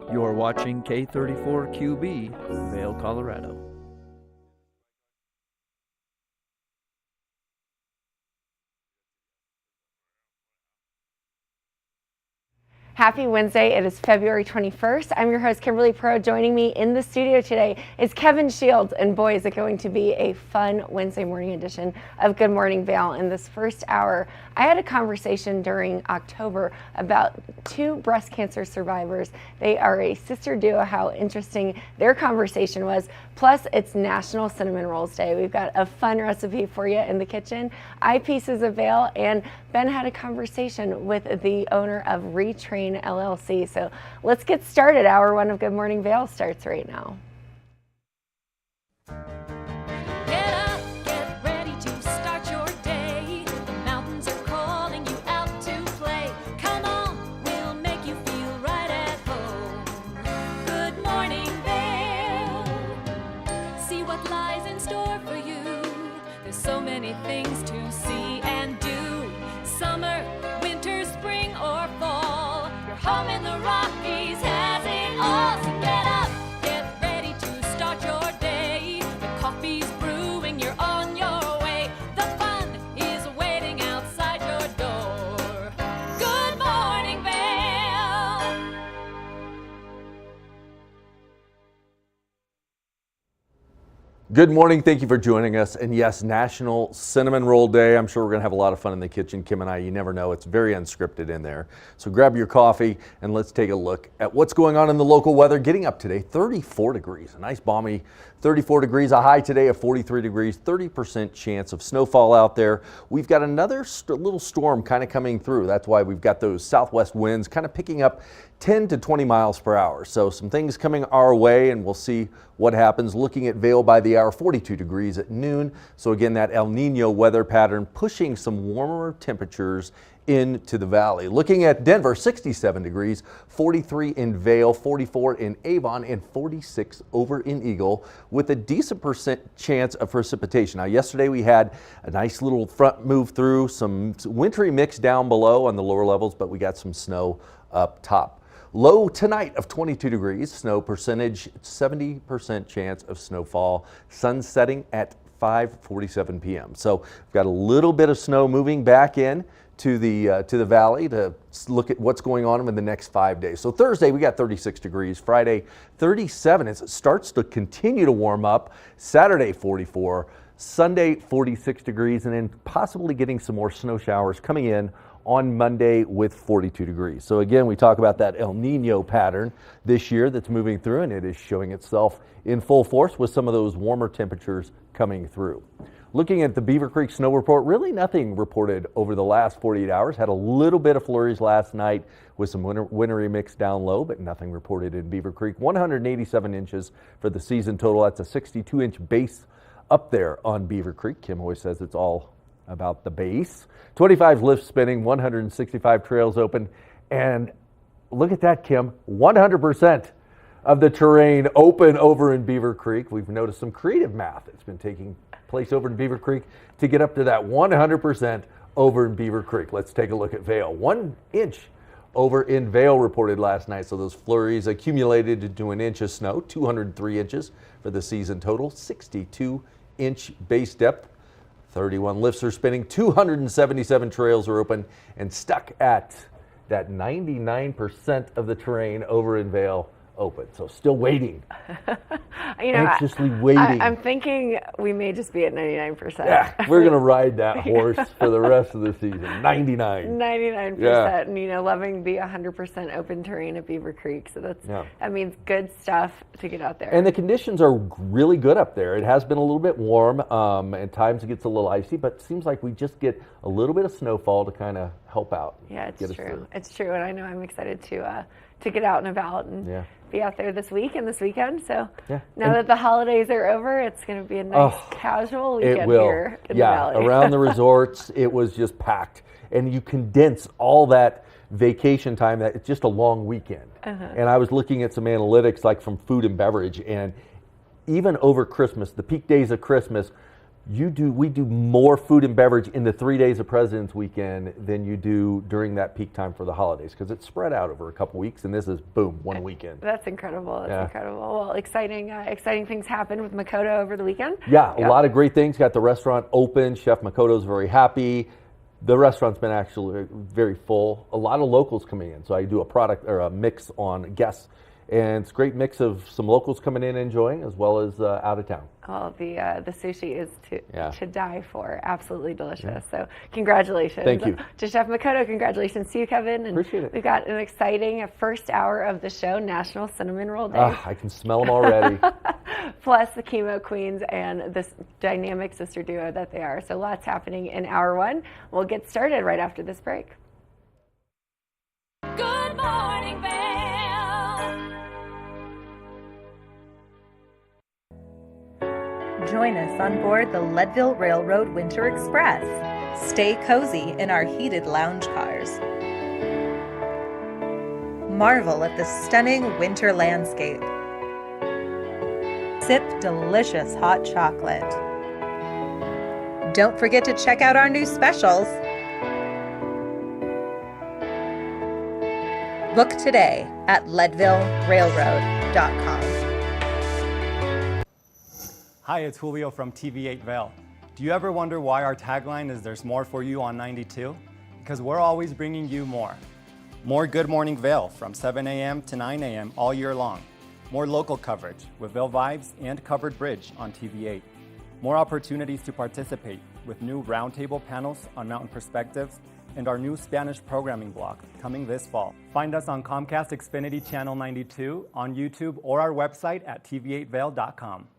You're watching K34QB, Vail, Colorado. Happy Wednesday. It is February 21st. I'm your host, Kimberly Pro. Joining me in the studio today is Kevin Shields. And boy, is it going to be a fun Wednesday morning edition of Good Morning Vail. In this first hour, I had a conversation during October about two breast cancer survivors. They are a sister duo, how interesting their conversation was. Plus, it's National Cinnamon Rolls Day. We've got a fun recipe for you in the kitchen. Eyepieces of Vail, and Ben had a conversation with the owner of Retrain LLC. So let's get started. Hour one of Good Morning Vail starts right now. Get up, get ready to start your day. The mountains are calling you out to play. Come on, we'll make you feel right at home. Good morning, Vail. See what lies in store for you. There's so many things to see and do. Summer, winter, spring, or fall. Your home in the Rockies has it all. So get up, get ready to start your day. The coffee's brewing, you're on your way. The fun is waiting outside your door. Good morning, Vail. Good morning. Thank you for joining us. And yes, National Cinnamon Roll Day. I'm sure we're going to have a lot of fun in the kitchen. Kim and I, you never know. It's very unscripted in there. So grab your coffee and let's take a look at what's going on in the local weather. Getting up today, 34 degrees. A nice balmy 34 degrees. A high today of 43 degrees. 30% chance of snowfall out there. We've got another little storm kind of coming through. That's why we've got those southwest winds kind of picking up 10 to 20 miles per hour. So some things coming our way, and we'll see what happens. Looking at Vail by the hour, 42 degrees at noon. So again, that El Nino weather pattern pushing some warmer temperatures into the valley. Looking at Denver, 67 degrees, 43 in Vail, 44 in Avon, and 46 over in Eagle, with a decent % chance of precipitation. Now, yesterday we had a nice little front move through, some wintry mix down below on the lower levels, but we got some snow up top. Low tonight of 22 degrees, snow percentage 70% chance of snowfall, sun setting at 5:47 p.m. So we've got a little bit of snow moving back in to the valley to look at what's going on in the next 5 days. So Thursday we got 36 degrees, Friday 37 as it starts to continue to warm up, Saturday 44, Sunday 46 degrees, and then possibly getting some more snow showers coming in on Monday with 42 degrees. So again, we talk about that El Nino pattern this year that's moving through, and it is showing itself in full force with some of those warmer temperatures coming through. Looking at the Beaver Creek snow report, really nothing reported over the last 48 hours. Had a little bit of flurries last night with some wintry mix down low, but nothing reported in Beaver Creek. 187 inches for the season total. That's a 62-inch base up there on Beaver Creek. Kim always says it's all about the base. 25 lifts spinning, 165 trails open, and look at that, Kim, 100% of the terrain open over in Beaver Creek. We've noticed some creative math that's been taking place over in Beaver Creek to get up to that 100% over in Beaver Creek. Let's take a look at Vail. 1 inch over in Vail reported last night, so those flurries accumulated into an inch of snow. 203 inches for the season total, 62-inch base depth. 31 lifts are spinning, 277 trails are open, and stuck at that 99% of the terrain over in Vail open. So still waiting. Anxiously waiting. I'm thinking we may just be at 99%. Yeah, we're going to ride that horse for the rest of the season. 99%. Yeah. And loving the 100% open terrain at Beaver Creek. So that means good stuff to get out there. And the conditions are really good up there. It has been a little bit warm, and at times it gets a little icy, but it seems like we just get a little bit of snowfall to kind of help out. Yeah, it's true. It's true, and I know I'm excited to get out and about and be out there this week and this weekend. So now that the holidays are over, it's going to be a nice casual weekend here in the valley. Around the resorts, it was just packed. And you condense all that vacation time, that it's just a long weekend. And I was looking at some analytics like from food and beverage, and even over Christmas, the peak days of Christmas, we do more food and beverage in the 3 days of President's Weekend than you do during that peak time for the holidays, because it's spread out over a couple weeks, and this is, boom, one weekend. That's incredible. That's incredible. Well, exciting things happen with Makoto over the weekend. Yeah, a lot of great things. Got the restaurant open. Chef Makoto's very happy. The restaurant's been actually very full. A lot of locals coming in, so I do a product or a mix on guests. And it's a great mix of some locals coming in and enjoying, as well as out of town. Oh, the sushi is to die for. Absolutely delicious. So congratulations. Thank you. To Chef Makoto, congratulations to you, Kevin. And appreciate it. We've got an exciting first hour of the show, National Cinnamon Roll Day. I can smell them already. Plus the Chemo Queens and this dynamic sister duo that they are. So lots happening in hour one. We'll get started right after this break. Good morning, Vail. Join us on board the Leadville Railroad Winter Express. Stay cozy in our heated lounge cars. Marvel at the stunning winter landscape. Sip delicious hot chocolate. Don't forget to check out our new specials. Book today at leadvillerailroad.com. Hi, it's Julio from TV8 Vail. Do you ever wonder why our tagline is "There's more for you on 92"? Because we're always bringing you more. More Good Morning Vail from 7 a.m. to 9 a.m. all year long. More local coverage with Vail Vibes and Covered Bridge on TV8. More opportunities to participate with new roundtable panels on mountain perspectives and our new Spanish programming block coming this fall. Find us on Comcast Xfinity Channel 92, on YouTube, or our website at tv8vail.com.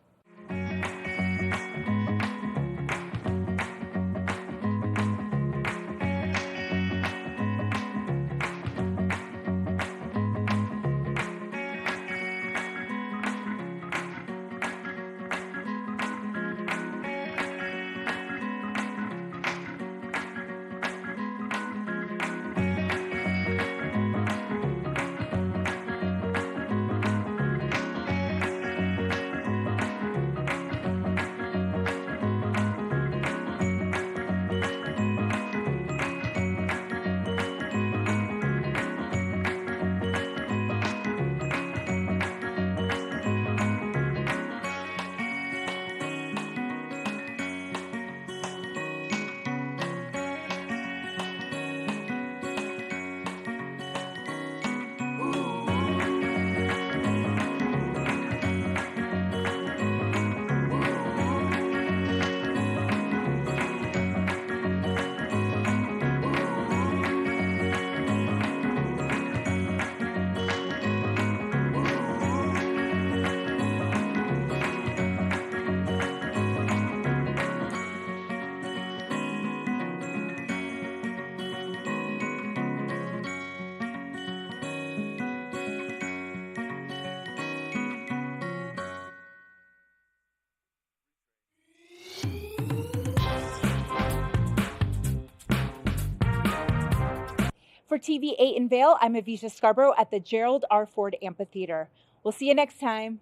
For TV8 in Vail, I'm Avisha Scarborough at the Gerald R. Ford Amphitheater. We'll see you next time.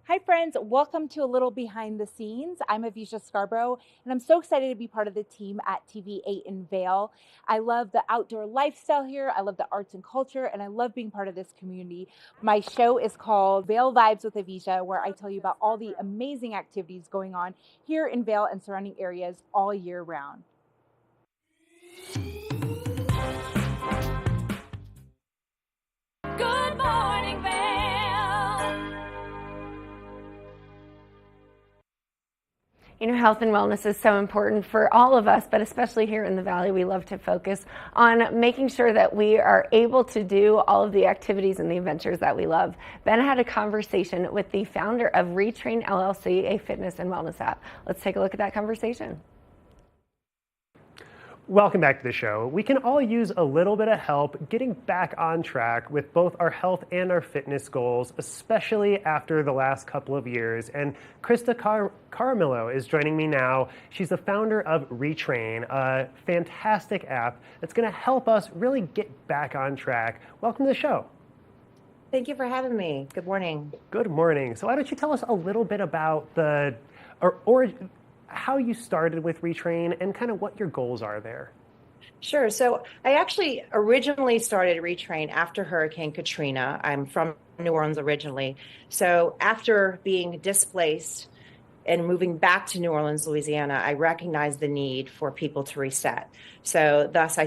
Hi friends, welcome to a little behind the scenes. I'm Avisha Scarborough, and I'm so excited to be part of the team at TV8 in Vail. I love the outdoor lifestyle here, I love the arts and culture, and I love being part of this community. My show is called Vail Vibes with Avisha, where I tell you about all the amazing activities going on here in Vail and surrounding areas all year round. Good morning, Vail. You know, health and wellness is so important for all of us, but especially here in the Valley, we love to focus on making sure that we are able to do all of the activities and the adventures that we love. Ben had a conversation with the founder of Retrain LLC, a fitness and wellness app. Let's take a look at that conversation. Welcome back to the show. We can all use a little bit of help getting back on track with both our health and our fitness goals, especially after the last couple of years. And Krista Caramillo is joining me now. She's the founder of Retrain, a fantastic app that's going to help us really get back on track. Welcome to the show. Thank you for having me. Good morning. Good morning. So why don't you tell us a little bit about how you started with Retrain and kind of what your goals are there. Sure. So I actually originally started Retrain after Hurricane Katrina. I'm from New Orleans originally. So after being displaced and moving back to New Orleans, Louisiana, I recognized the need for people to reset. So thus I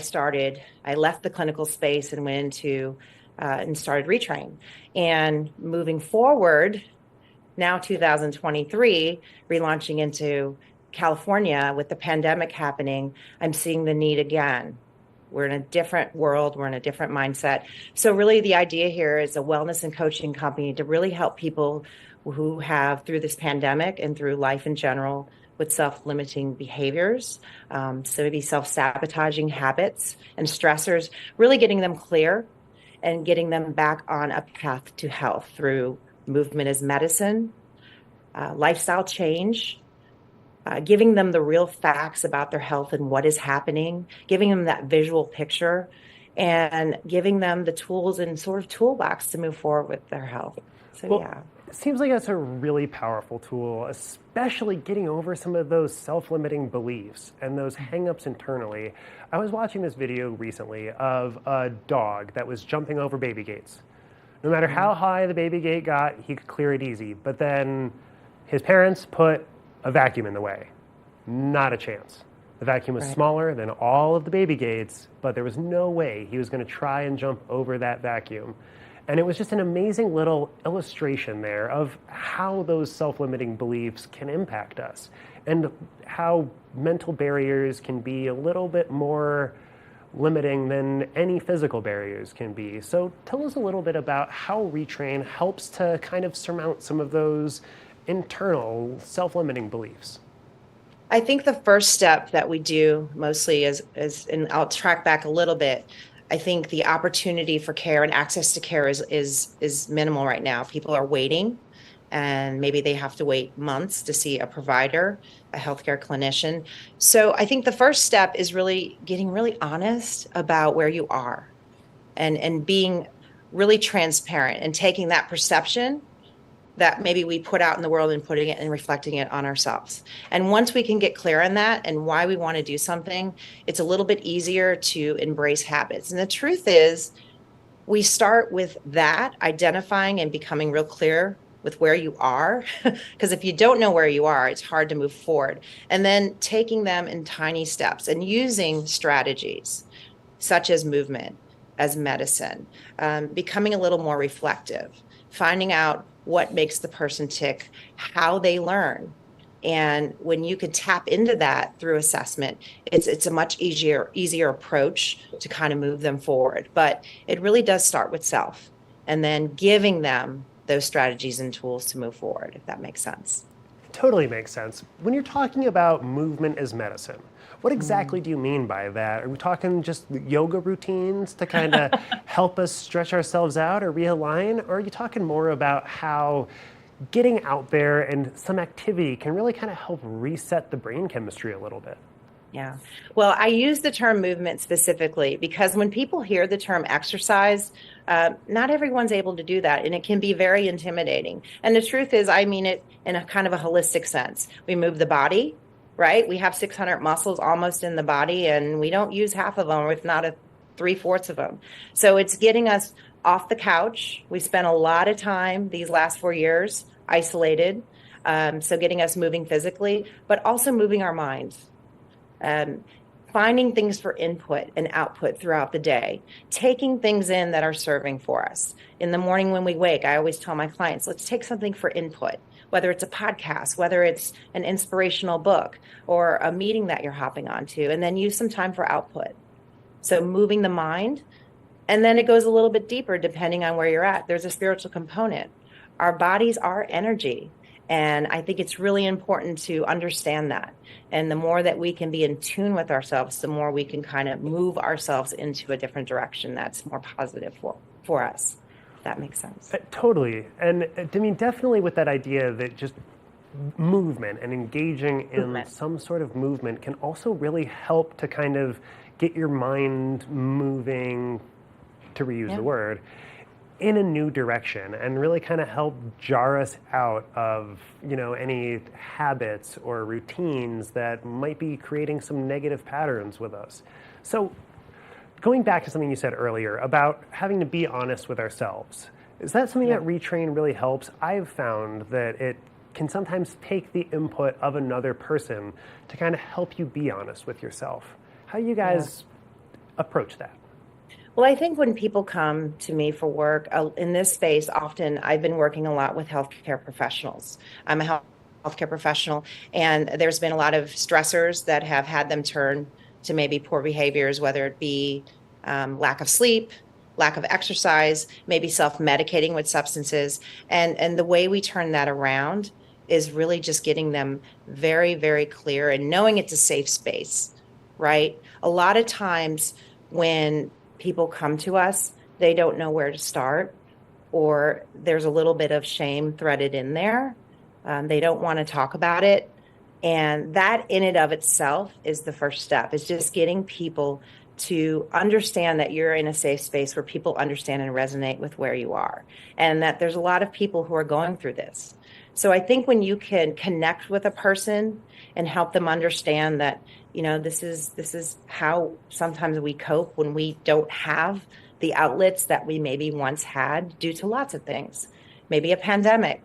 left the clinical space and went into and started Retrain. And moving forward, now 2023, relaunching into California with the pandemic happening, I'm seeing the need again. We're in a different world. We're in a different mindset. So really the idea here is a wellness and coaching company to really help people who have, through this pandemic and through life in general, with self-limiting behaviors, so maybe self-sabotaging habits and stressors, really getting them clear and getting them back on a path to health through movement as medicine, lifestyle change, giving them the real facts about their health and what is happening, giving them that visual picture, and giving them the tools and sort of toolbox to move forward with their health. So, yeah. It seems like that's a really powerful tool, especially getting over some of those self-limiting beliefs and those hang-ups internally. I was watching this video recently of a dog that was jumping over baby gates. No matter how high the baby gate got, he could clear it easy. But then his parents put a vacuum in the way. Not a chance. The vacuum was smaller than all of the baby gates, but there was no way he was going to try and jump over that vacuum. And it was just an amazing little illustration there of how those self-limiting beliefs can impact us and how mental barriers can be a little bit more limiting than any physical barriers can be. So tell us a little bit about how Retrain helps to kind of surmount some of those internal self-limiting beliefs. I think the first step that we do mostly is, and I'll track back a little bit, I think the opportunity for care and access to care is minimal right now. People are waiting, and maybe they have to wait months to see a provider, a healthcare clinician. So I think the first step is really getting really honest about where you are and being really transparent and taking that perception that maybe we put out in the world and putting it and reflecting it on ourselves. And once we can get clear on that and why we want to do something, it's a little bit easier to embrace habits. And the truth is, we start with that, identifying and becoming real clear with where you are. Because if you don't know where you are, it's hard to move forward. And then taking them in tiny steps and using strategies such as movement, as medicine, becoming a little more reflective, finding out what makes the person tick, how they learn. And when you can tap into that through assessment, it's a much easier approach to kind of move them forward. But it really does start with self and then giving them those strategies and tools to move forward, if that makes sense. Totally makes sense. When you're talking about movement as medicine, what exactly do you mean by that? Are we talking just yoga routines to kind of help us stretch ourselves out or realign? Or are you talking more about how getting out there and some activity can really kind of help reset the brain chemistry a little bit? Yeah. Well, I use the term movement specifically because when people hear the term exercise, not everyone's able to do that, and it can be very intimidating. And the truth is, I mean it in a kind of a holistic sense. We move the body, right? We have 600 muscles almost in the body, and we don't use half of them, if not 3/4 of them. So it's getting us off the couch. We spent a lot of time these last 4 years isolated, so getting us moving physically, but also moving our minds. Finding things for input and output throughout the day, taking things in that are serving for us. In the morning when we wake, I always tell my clients, let's take something for input, whether it's a podcast, whether it's an inspirational book or a meeting that you're hopping onto, and then use some time for output. So moving the mind, and then it goes a little bit deeper depending on where you're at. There's a spiritual component. Our bodies are energy. And I think it's really important to understand that. And the more that we can be in tune with ourselves, the more we can kind of move ourselves into a different direction that's more positive for us. If that makes sense. Totally. And I mean, definitely with that idea that just movement and engaging in some sort of movement can also really help to kind of get your mind moving, to reuse the word. in a new direction and really kind of help jar us out of, any habits or routines that might be creating some negative patterns with us. So going back to something you said earlier about having to be honest with ourselves, is that something that Retrain really helps? I've found that it can sometimes take the input of another person to kind of help you be honest with yourself. How do you guys approach that? Well, I think when people come to me for work in this space, often I've been working a lot with healthcare professionals. I'm a healthcare professional, and there's been a lot of stressors that have had them turn to maybe poor behaviors, whether it be lack of sleep, lack of exercise, maybe self-medicating with substances. And the way we turn that around is really just getting them very, very clear and knowing it's a safe space, right? A lot of times when people come to us, they don't know where to start, or there's a little bit of shame threaded in there. They don't want to talk about it. And that in and of itself is the first step, is just getting people to understand that you're in a safe space where people understand and resonate with where you are, and that there's a lot of people who are going through this. So I think when you can connect with a person and help them understand that, this is how sometimes we cope when we don't have the outlets that we maybe once had due to lots of things, maybe a pandemic,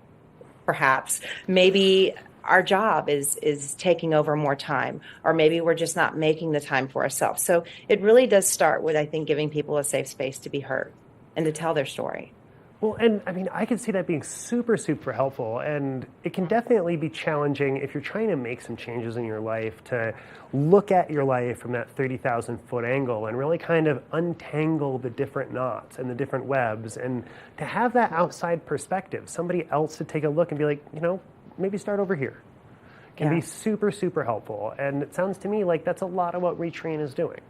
perhaps, maybe our job is taking over more time, or maybe we're just not making the time for ourselves. So it really does start with, I think, giving people a safe space to be heard and to tell their story. Well, and I can see that being super, super helpful, and it can definitely be challenging if you're trying to make some changes in your life to look at your life from that 30,000-foot angle and really kind of untangle the different knots and the different webs, and to have that outside perspective, somebody else to take a look and be like, maybe start over here, can be super, super helpful. And it sounds to me like that's a lot of what Retrain is doing.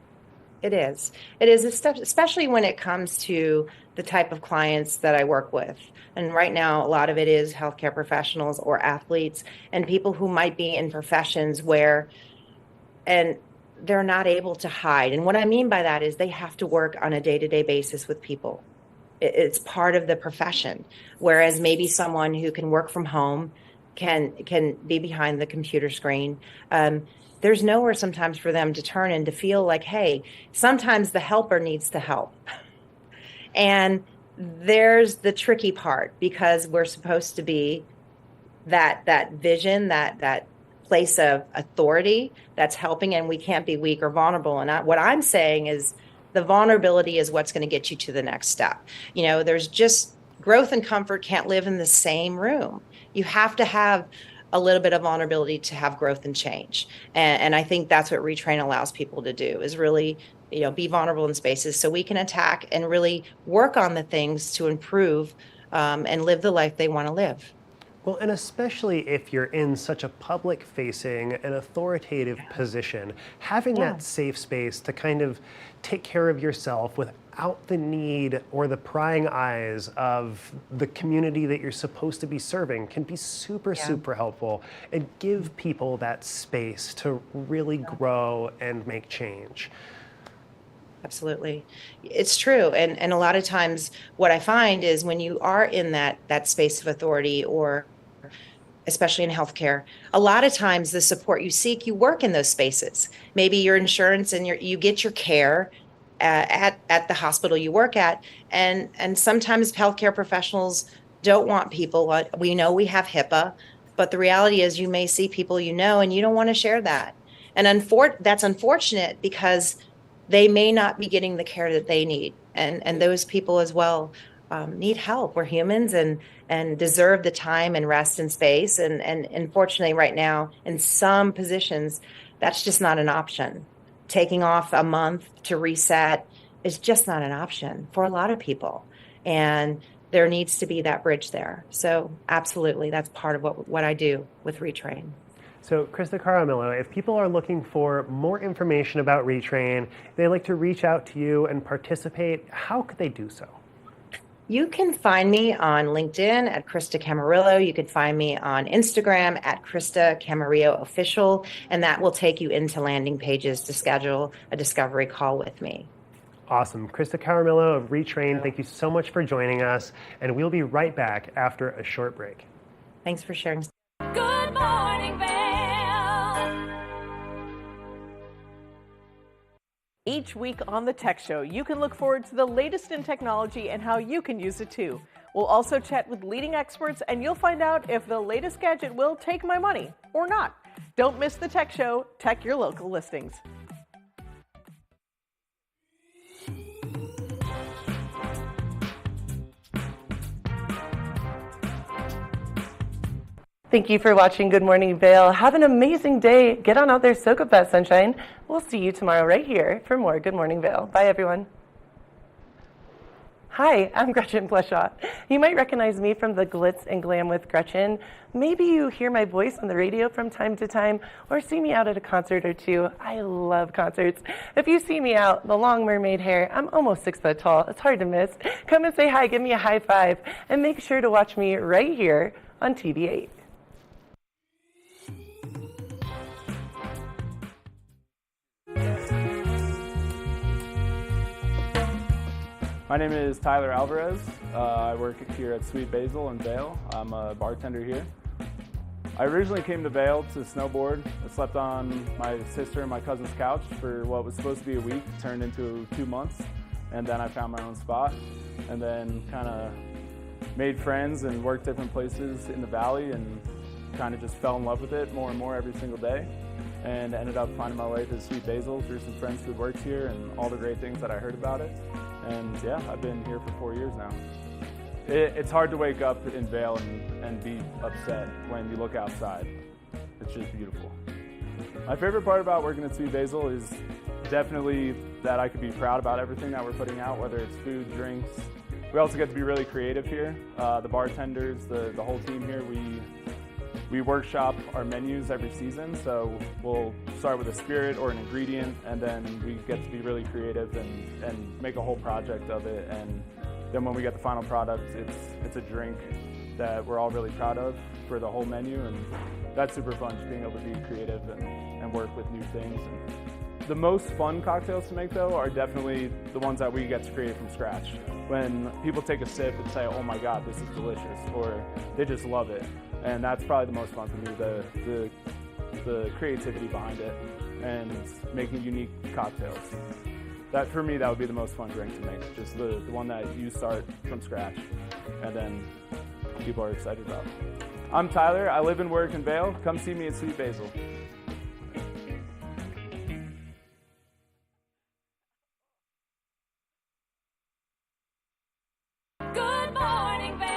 It is. It is, especially when it comes to the type of clients that I work with. And right now, a lot of it is healthcare professionals or athletes and people who might be in professions where, and they're not able to hide. And what I mean by that is they have to work on a day-to-day basis with people. It's part of the profession. Whereas maybe someone who can work from home can be behind the computer screen. There's nowhere sometimes for them to turn and to feel like, hey, sometimes the helper needs to help. And there's the tricky part, because we're supposed to be that vision, that place of authority that's helping, and we can't be weak or vulnerable. And what I'm saying is the vulnerability is what's going to get you to the next step. There's just growth and comfort can't live in the same room. You have to have a little bit of vulnerability to have growth and change. And I think that's what Retrain allows people to do, is really, be vulnerable in spaces so we can attack and really work on the things to improve and live the life they want to live. Well, and especially if you're in such a public-facing and authoritative position, having that safe space to kind of take care of yourself without the need or the prying eyes of the community that you're supposed to be serving can be super, super helpful, and give people that space to really grow and make change. Absolutely. It's true. And a lot of times what I find is when you are in that space of authority, or especially in healthcare, a lot of times the support you seek, you work in those spaces. Maybe your insurance and you get your care at the hospital you work at. And sometimes healthcare professionals don't want people. We know we have HIPAA, but the reality is you may see people and you don't want to share that. And that's unfortunate, because they may not be getting the care that they need. And those people as well need help. We're humans and deserve the time and rest and space. And unfortunately right now, in some positions, that's just not an option. Taking off a month to reset is just not an option for a lot of people. And there needs to be that bridge there. So absolutely, that's part of what I do with Retrain. So Krista Caramillo, if people are looking for more information about Retrain, they'd like to reach out to you and participate, how could they do so? You can find me on LinkedIn at Krista Camarillo. You can find me on Instagram at Krista Camarillo Official, and that will take you into landing pages to schedule a discovery call with me. Awesome. Krista Caramello of Retrain, thank you so much for joining us, and we'll be right back after a short break. Thanks for sharing. Good morning, Vail. Each week on the Tech Show, you can look forward to the latest in technology and how you can use it too. We'll also chat with leading experts, and you'll find out if the latest gadget will take my money or not. Don't miss the Tech Show. Tech your local listings. Thank you for watching Good Morning Vail. Have an amazing day. Get on out there, soak up that sunshine. We'll see you tomorrow right here for more Good Morning Vail. Bye, everyone. Hi, I'm Gretchen Pleshaw. You might recognize me from the Glitz and Glam with Gretchen. Maybe you hear my voice on the radio from time to time or see me out at a concert or two. I love concerts. If you see me out, the long mermaid hair, I'm almost 6 foot tall. It's hard to miss. Come and say hi, give me a high five, and make sure to watch me right here on TV8. My name is Tyler Alvarez. I work here at Sweet Basil in Vail. I'm a bartender here. I originally came to Vail to snowboard. I slept on my sister and my cousin's couch for what was supposed to be a week, turned into 2 months, and then I found my own spot, and then kind of made friends and worked different places in the valley and kind of just fell in love with it more and more every single day, and ended up finding my way to Sweet Basil through some friends who worked here and all the great things that I heard about it. And yeah, I've been here for 4 years now. It's hard to wake up in Vail and be upset when you look outside. It's just beautiful. My favorite part about working at Sweet Basil is definitely that I could be proud about everything that we're putting out, whether it's food, drinks. We also get to be really creative here. The bartenders, the whole team here, we workshop our menus every season, so we'll start with a spirit or an ingredient, and then we get to be really creative and make a whole project of it. And then when we get the final product, it's a drink that we're all really proud of for the whole menu, and that's super fun, just being able to be creative and work with new things. And the most fun cocktails to make, though, are definitely the ones that we get to create from scratch. When people take a sip and say, oh my God, this is delicious, or they just love it. And that's probably the most fun for me, the creativity behind it and making unique cocktails. That, for me, that would be the most fun drink to make, just the one that you start from scratch and then people are excited about. I'm Tyler, I live and work in Vail. Come see me at Sweet Basil. Good morning, Vail.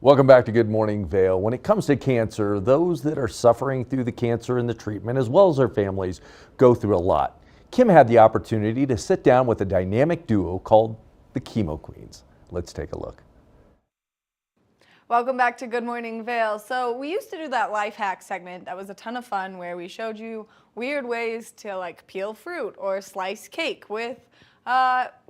Welcome back to Good Morning Vail. When it comes to cancer, those that are suffering through the cancer and the treatment, as well as their families, go through a lot. Kim had the opportunity to sit down with a dynamic duo called the Chemo Queens. Let's take a look. Welcome back to Good Morning Vail. So we used to do that life hack segment that was a ton of fun where we showed you weird ways to like peel fruit or slice cake with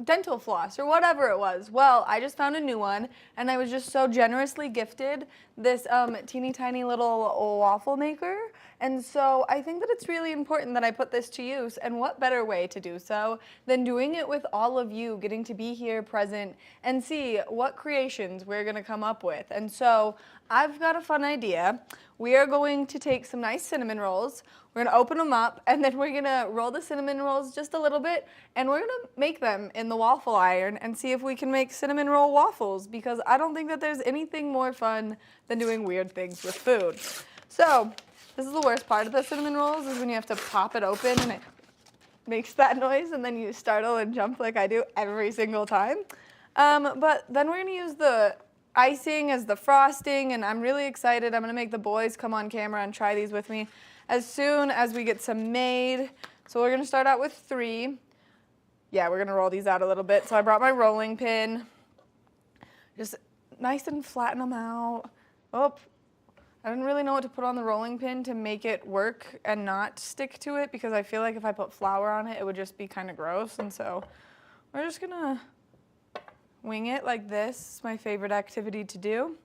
dental floss or whatever it was. Well, I just found a new one and I was just so generously gifted this teeny tiny little waffle maker. And so I think that it's really important that I put this to use, and what better way to do so than doing it with all of you, getting to be here present and see what creations we're gonna come up with. And so I've got a fun idea. We are going to take some nice cinnamon rolls, we're gonna open them up, and then we're gonna roll the cinnamon rolls just a little bit, and we're gonna make them in the waffle iron and see if we can make cinnamon roll waffles, because I don't think that there's anything more fun than doing weird things with food. So this is the worst part of the cinnamon rolls, is when you have to pop it open and it makes that noise and then you startle and jump like I do every single time. But then we're gonna use the icing as the frosting, and I'm really excited. I'm gonna make the boys come on camera and try these with me as soon as we get some made. So we're gonna start out with 3. Yeah, we're gonna roll these out a little bit. So I brought my rolling pin, just nice and flatten them out. Oh, I didn't really know what to put on the rolling pin to make it work and not stick to it, because I feel like if I put flour on it, it would just be kind of gross. And so we're just gonna wing it like this. It's my favorite activity to do.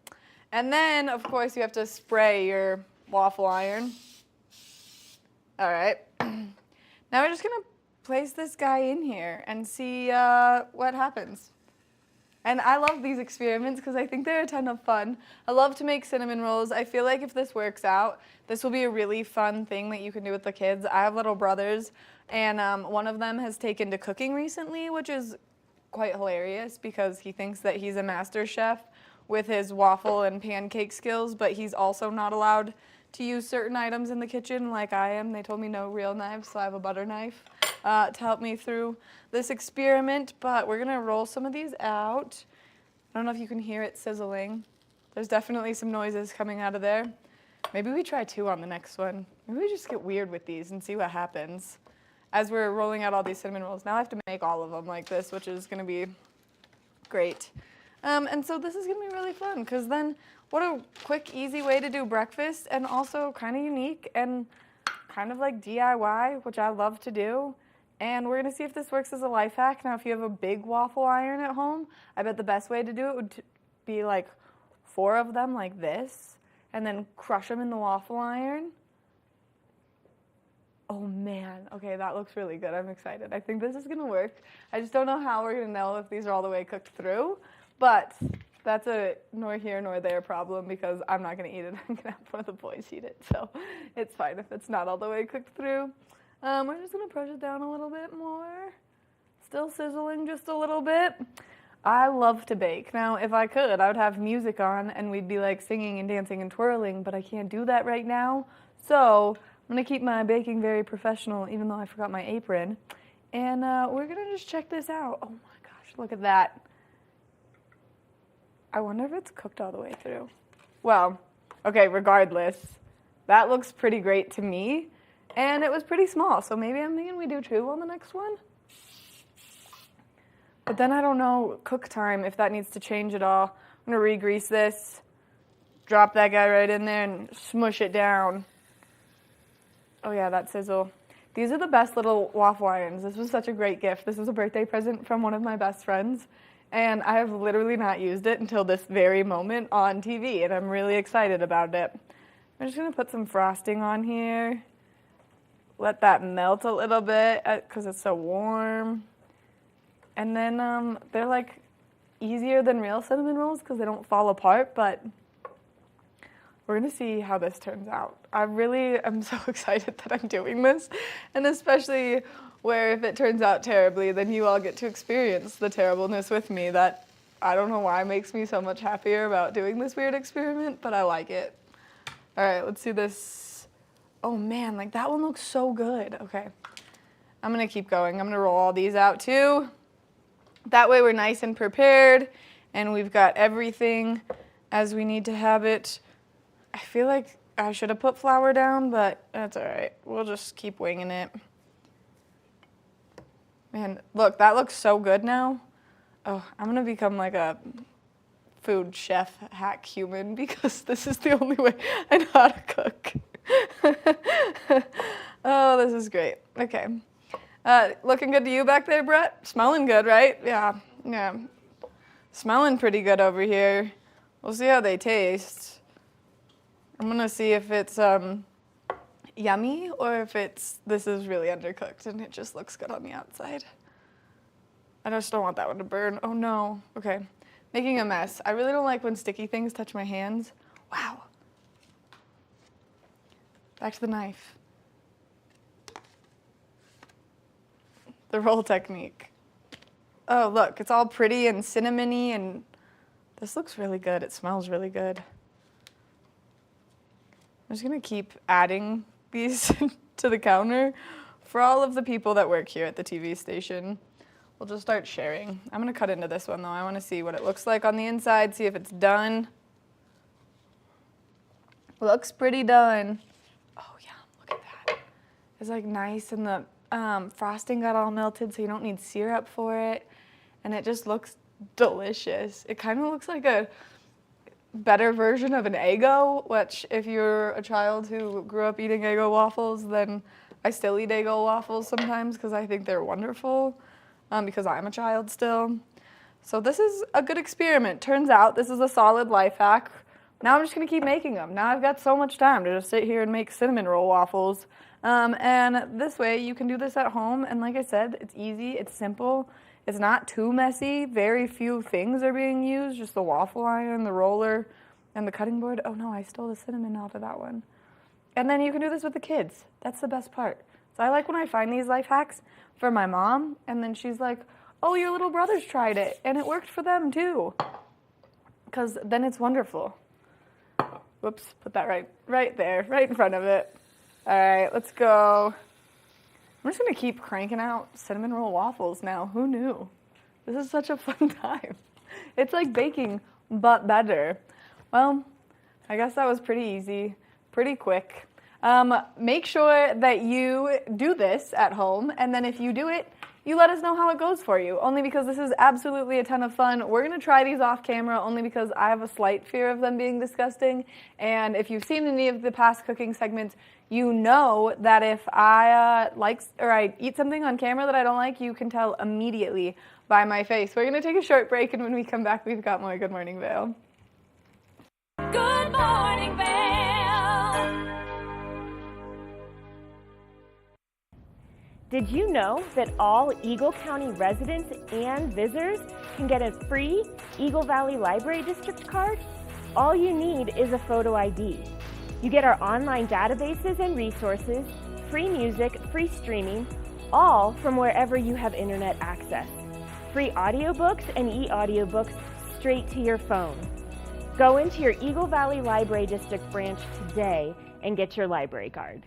And then, of course, you have to spray your waffle iron. All right. Now we're just gonna place this guy in here and see what happens. And I love these experiments because I think they're a ton of fun. I love to make cinnamon rolls. I feel like if this works out, this will be a really fun thing that you can do with the kids. I have little brothers, and one of them has taken to cooking recently, which is quite hilarious because he thinks that he's a master chef with his waffle and pancake skills, but he's also not allowed to use certain items in the kitchen like I am. They told me no real knives, so I have a butter knife to help me through this experiment, but we're gonna roll some of these out. I don't know if you can hear it sizzling. There's definitely some noises coming out of there. Maybe we try 2 on the next one. Maybe we just get weird with these and see what happens as we're rolling out all these cinnamon rolls. Now I have to make all of them like this, which is gonna be great. And so this is gonna be really fun because then what a quick, easy way to do breakfast and also kind of unique and kind of like DIY, which I love to do. And we're gonna see if this works as a life hack. Now, if you have a big waffle iron at home, I bet the best way to do it would be like 4 of them like this and then crush them in the waffle iron. Oh man, okay, that looks really good. I'm excited. I think this is gonna work. I just don't know how we're gonna know if these are all the way cooked through, but that's a nor here nor there problem because I'm not gonna eat it. I'm gonna have one of the boys eat it, so it's fine if it's not all the way cooked through. We're just gonna push it down a little bit more. Still sizzling just a little bit. I love to bake. Now, if I could, I would have music on and we'd be like singing and dancing and twirling, but I can't do that right now. So I'm gonna keep my baking very professional, even though I forgot my apron. And we're gonna just check this out. Oh my gosh, look at that. I wonder if it's cooked all the way through. Well, okay, regardless, that looks pretty great to me. And it was pretty small, so maybe I'm thinking we do 2 on the next one. But then I don't know cook time, if that needs to change at all. I'm gonna re-grease this, drop that guy right in there and smush it down. Oh yeah, that sizzle. These are the best little waffle irons. This was such a great gift. This was a birthday present from one of my best friends. And I have literally not used it until this very moment on TV, and I'm really excited about it. I'm just gonna put some frosting on here. Let that melt a little bit because it's so warm. And then they're like easier than real cinnamon rolls because they don't fall apart, but we're gonna see how this turns out. I really am so excited that I'm doing this, and especially where if it turns out terribly, then you all get to experience the terribleness with me. That I don't know why makes me so much happier about doing this weird experiment, but I like it. All right, let's see this. Oh man, like that one looks so good. Okay, I'm gonna keep going. I'm gonna roll all these out too. That way we're nice and prepared and we've got everything as we need to have it. I feel like I should have put flour down, but that's all right. We'll just keep winging it. Man, look, that looks so good now. Oh, I'm gonna become like a food chef hack human because this is the only way I know how to cook. Oh, this is great. Okay. Looking good to you back there, Brett? Smelling good, right? Yeah. Smelling pretty good over here. We'll see how they taste. I'm gonna see if it's yummy or if this is really undercooked and it just looks good on the outside. I just don't want that one to burn. Oh no. Okay. Making a mess. I really don't like when sticky things touch my hands. Wow. Back to the knife. The roll technique. Oh, look, it's all pretty and cinnamony, and this looks really good. It smells really good. I'm just gonna keep adding these to the counter for all of the people that work here at the TV station. We'll just start sharing. I'm gonna cut into this one though. I wanna see what it looks like on the inside, see if it's done. Looks pretty done. Oh yeah, look at that. It's like nice and the frosting got all melted so you don't need syrup for it. And it just looks delicious. It kind of looks like a better version of an Eggo, which if you're a child who grew up eating Eggo waffles, then I still eat Eggo waffles sometimes because I think they're wonderful because I'm a child still. So this is a good experiment. Turns out this is a solid life hack. Now I'm just gonna keep making them. Now I've got so much time to just sit here and make cinnamon roll waffles. And this way you can do this at home. And like I said, it's easy, it's simple, it's not too messy. Very few things are being used, just the waffle iron, the roller, and the cutting board. Oh no, I stole the cinnamon out of that one. And then you can do this with the kids. That's the best part. So I like when I find these life hacks for my mom, and then she's like, oh, your little brothers tried it, and it worked for them too. Because then it's wonderful. Whoops, put that right there, right in front of it. All right, let's go. I'm just gonna keep cranking out cinnamon roll waffles now. Who knew? This is such a fun time. It's like baking, but better. Well, I guess that was pretty easy, pretty quick. Make sure that you do this at home, and then if you do it, you let us know how it goes for you, only because this is absolutely a ton of fun. We're going to try these off camera only because I have a slight fear of them being disgusting, and if you've seen any of the past cooking segments, you know that if I I eat something on camera that I don't like, you can tell immediately by my face. We're going to take a short break, and when we come back, we've got more Good Morning Vail. Good morning, Vail. Did you know that all Eagle County residents and visitors can get a free Eagle Valley Library District card? All you need is a photo ID. You get our online databases and resources, free music, free streaming, all from wherever you have internet access. Free audiobooks and e-audiobooks straight to your phone. Go into your Eagle Valley Library District branch today and get your library card.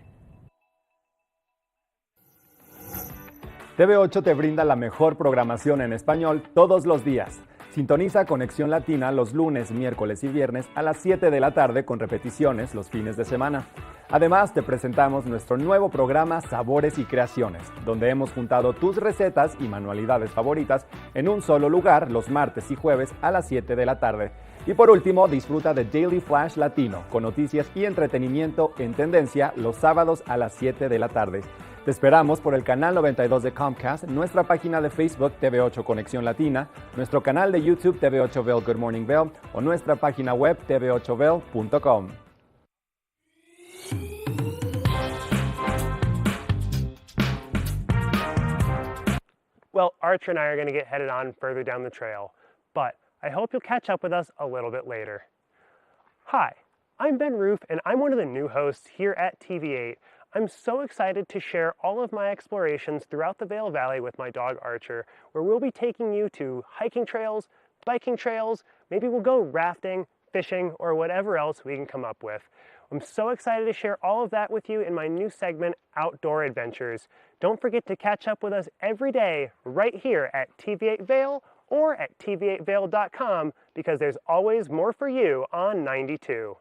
TV8 te brinda la mejor programación en español todos los días. Sintoniza Conexión Latina los lunes, miércoles y viernes a las 7 de la tarde con repeticiones los fines de semana. Además, te presentamos nuestro nuevo programa Sabores y Creaciones, donde hemos juntado tus recetas y manualidades favoritas en un solo lugar los martes y jueves a las 7 de la tarde. Y por último, disfruta de Daily Flash Latino, con noticias y entretenimiento en tendencia los sábados a las 7 de la tarde. Te esperamos por el canal 92 de Comcast, nuestra página de Facebook TV8 Conexión Latina, nuestro canal de YouTube TV8 Vail Good Morning Vail o nuestra página web tv8vail.com. Well, Archer and I are going to get headed on further down the trail, but I hope you'll catch up with us a little bit later. Hi, I'm Ben Roof, and I'm one of the new hosts here at TV8. I'm so excited to share all of my explorations throughout the Vail Valley with my dog Archer, where we'll be taking you to hiking trails, biking trails, maybe we'll go rafting, fishing, or whatever else we can come up with. I'm so excited to share all of that with you in my new segment, Outdoor Adventures. Don't forget to catch up with us every day right here at TV8 Vail or at tv8vail.com because there's always more for you on 92.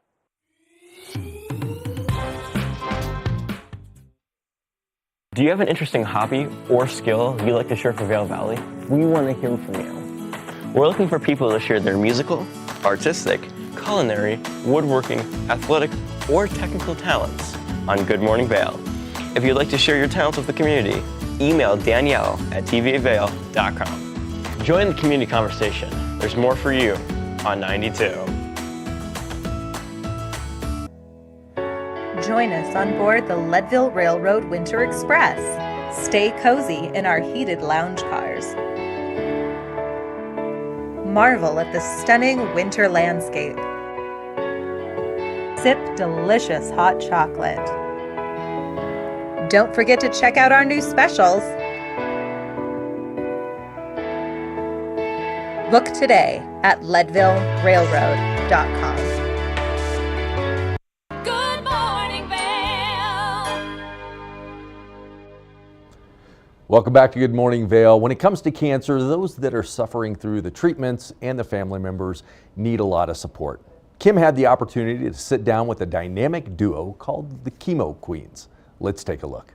Do you have an interesting hobby or skill you'd like to share for Vail Valley? We want to hear from you. We're looking for people to share their musical, artistic, culinary, woodworking, athletic, or technical talents on Good Morning Vail. If you'd like to share your talents with the community, email Danielle at tv8vail.com. Join the community conversation. There's more for you on 92. Join us on board the Leadville Railroad Winter Express. Stay cozy in our heated lounge cars. Marvel at the stunning winter landscape. Sip delicious hot chocolate. Don't forget to check out our new specials. Book today at leadvillerailroad.com. Good morning, Vail. Welcome back to Good Morning Vail. When it comes to cancer, those that are suffering through the treatments and the family members need a lot of support. Kim had the opportunity to sit down with a dynamic duo called the Chemo Queens. Let's take a look.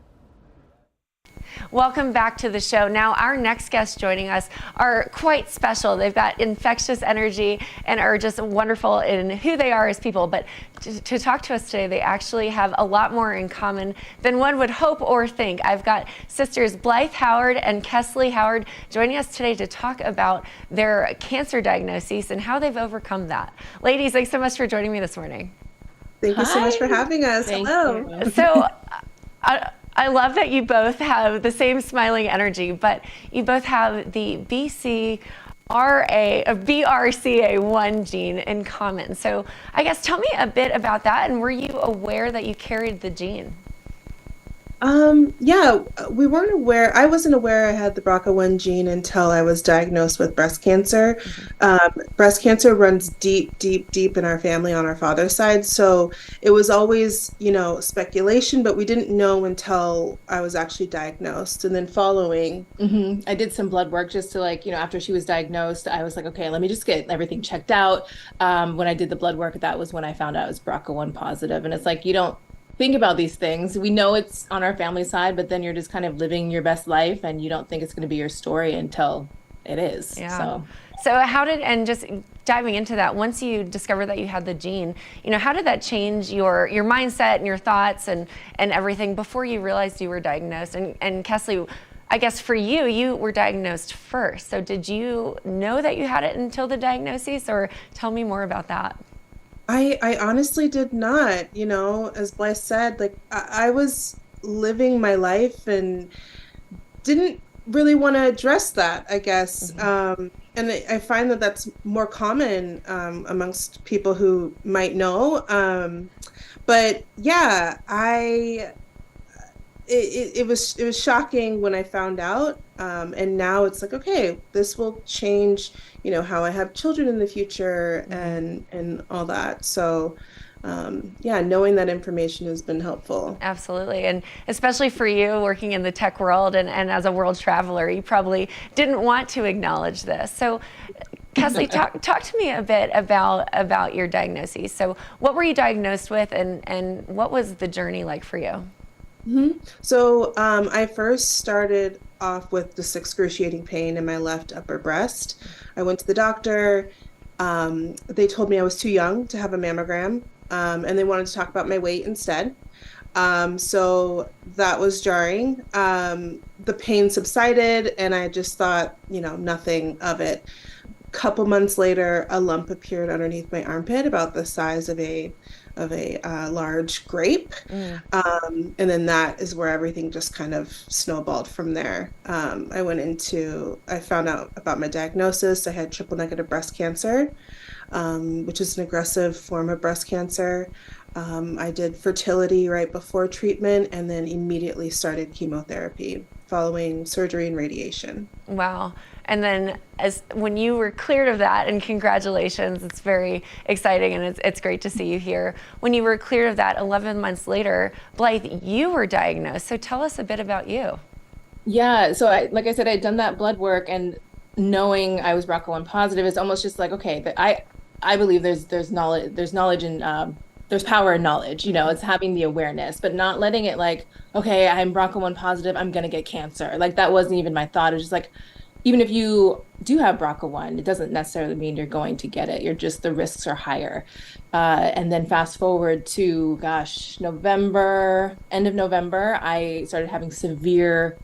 Welcome back to the show. Now, our next guests joining us are quite special. They've got infectious energy and are just wonderful in who they are as people. But to talk to us today, they actually have a lot more in common than one would hope or think. I've got sisters Blythe Howard and Kesley Howard joining us today to talk about their cancer diagnoses and how they've overcome that. Ladies, thanks so much for joining me this morning. Thank you so much for having us. Hello. So, I love that you both have the same smiling energy, but you both have the BRCA1 gene in common. So I guess tell me a bit about that, and were you aware that you carried the gene? Yeah, we weren't aware. I wasn't aware I had the BRCA1 gene until I was diagnosed with breast cancer. Breast cancer runs deep, deep, deep in our family on our father's side. So it was always, speculation, but we didn't know until I was actually diagnosed. And then following. I did some blood work just to after she was diagnosed, I was like, okay, let me just get everything checked out. When I did the blood work, that was when I found out I was BRCA1 positive. And it's like, you don't think about these things. We know it's on our family side, but then you're just kind of living your best life and you don't think it's going to be your story until it is. Yeah. So how did, and just diving into that, once you discovered that you had the gene, how did that change your mindset and your thoughts and everything before you realized you were diagnosed? And Kesley, I guess for you, you were diagnosed first. So did you know that you had it until the diagnosis, or tell me more about that? I honestly did not, as Blythe said, I was living my life and didn't really want to address that, I guess. And I find that that's more common amongst people who might know. But yeah, it was shocking when I found out. And now it's like, okay, this will change, how I have children in the future and all that. So yeah, knowing that information has been helpful. Absolutely. And especially for you working in the tech world and as a world traveler, you probably didn't want to acknowledge this. So Kesley, talk to me a bit about your diagnosis. So what were you diagnosed with and what was the journey like for you? So I first started off with this excruciating pain in my left upper breast. I went to the doctor. They told me I was too young to have a mammogram, and they wanted to talk about my weight instead. So that was jarring. The pain subsided, and I just thought, nothing of it. Couple months later, a lump appeared underneath my armpit about the size of a large grape. And then that is where everything just kind of snowballed from there. I found out about my diagnosis. I had triple negative breast cancer, which is an aggressive form of breast cancer. I did fertility right before treatment and then immediately started chemotherapy following surgery and radiation. Wow. And then when you were cleared of that, and congratulations, it's very exciting and it's great to see you here. When you were cleared of that 11 months later, Blythe, you were diagnosed. So tell us a bit about you. Yeah, so like I said, I'd done that blood work, and knowing I was BRCA1 positive is almost just like, okay, I believe there's knowledge and there's power in knowledge, it's having the awareness, but not letting it like, okay, I'm BRCA1 positive, I'm gonna get cancer. Like that wasn't even my thought. It was just like, even if you do have BRCA1, it doesn't necessarily mean you're going to get it. The risks are higher. And then fast forward to, November, end of November, I started having severe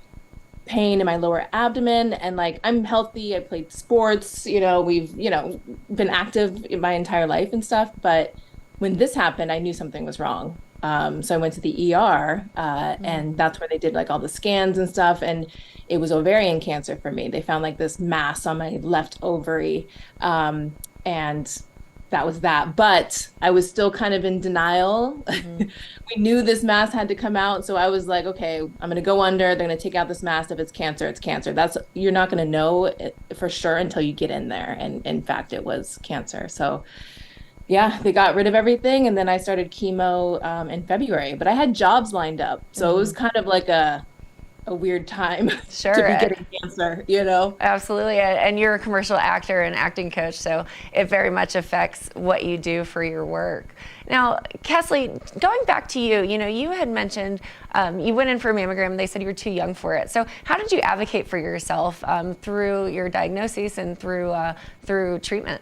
pain in my lower abdomen, and I'm healthy. I played sports, we've, been active in my entire life and stuff. But when this happened, I knew something was wrong. So I went to the ER, and that's where they did all the scans and stuff. And it was ovarian cancer for me. They found this mass on my left ovary. And that was that. But I was still kind of in denial. We knew this mass had to come out. So I was like, okay, I'm going to go under. They're going to take out this mass. If it's cancer, it's cancer. You're not going to know it for sure until you get in there. And in fact, it was cancer. So yeah, they got rid of everything. And then I started chemo in February. But I had jobs lined up. So it was kind of like a weird time sure. to be getting cancer, Absolutely. And you're a commercial actor and acting coach, so it very much affects what you do for your work. Now, Kesley, going back to you, you had mentioned you went in for a mammogram and they said you were too young for it. So how did you advocate for yourself through your diagnosis and through treatment?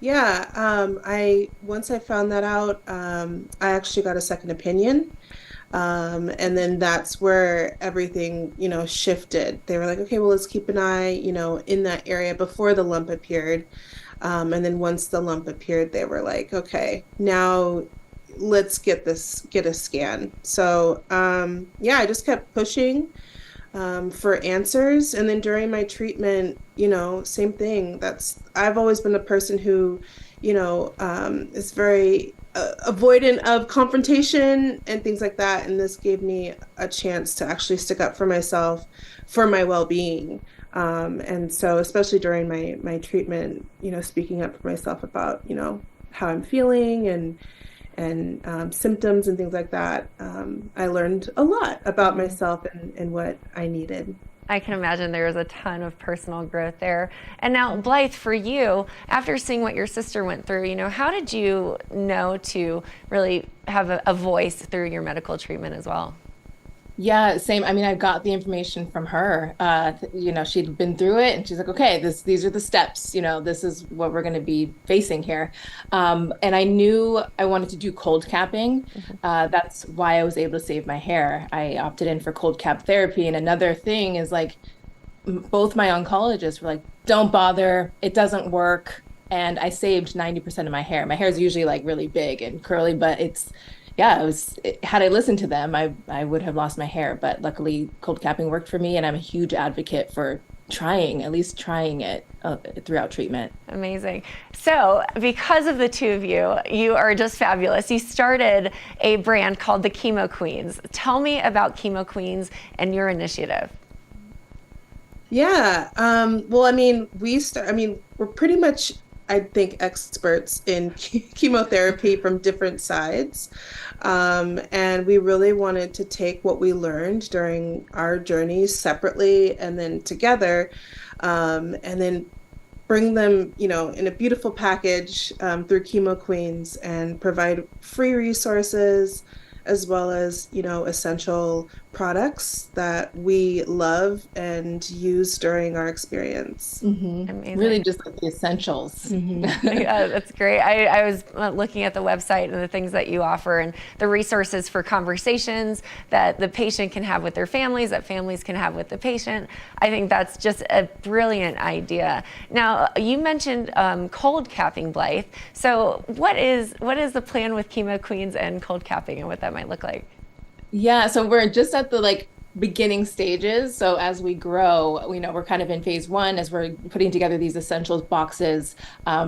Yeah, once I found that out, I actually got a second opinion. And then that's where everything, shifted. They were like, okay, well, let's keep an eye, in that area before the lump appeared. And then once the lump appeared, they were like, okay, now let's get a scan. So yeah, I just kept pushing for answers. And then during my treatment, same thing. I've always been a person who, is very avoidant of confrontation and things like that. And this gave me a chance to actually stick up for myself, for my well-being. And so especially during my treatment, speaking up for myself about, how I'm feeling and symptoms and things like that, I learned a lot about myself and what I needed. I can imagine there was a ton of personal growth there. And now, Blythe, for you, after seeing what your sister went through, how did you know to really have a voice through your medical treatment as well? Yeah, same. I mean, I got the information from her. She'd been through it, and she's like, "Okay, these are the steps. This is what we're going to be facing here." And I knew I wanted to do cold capping. That's why I was able to save my hair. I opted in for cold cap therapy. And another thing is like, both my oncologists were like, "Don't bother. It doesn't work." And I saved 90% of my hair. My hair is usually like really big and curly, but had I listened to them, I would have lost my hair. But luckily, cold capping worked for me, and I'm a huge advocate for at least trying it throughout treatment. Amazing. So because of the two of you, you are just fabulous. You started a brand called the Chemo Queens. Tell me about Chemo Queens and your initiative. Yeah. Well, I mean, we're pretty much, I think, experts in chemotherapy from different sides. And we really wanted to take what we learned during our journeys separately and then together, and then bring them, in a beautiful package through Chemo Queens and provide free resources as well as, essential products that we love and use during our experience. Mm-hmm. Really just like the essentials. Mm-hmm. Yeah, that's great. I was looking at the website and the things that you offer and the resources for conversations that the patient can have with their families, that families can have with the patient. I think that's just a brilliant idea. Now, you mentioned cold capping, Blythe. So what is the plan with Chemo Queens and cold capping and what that might look like? Yeah, so we're just at the beginning stages. So as we grow, we're kind of in phase one as we're putting together these essentials boxes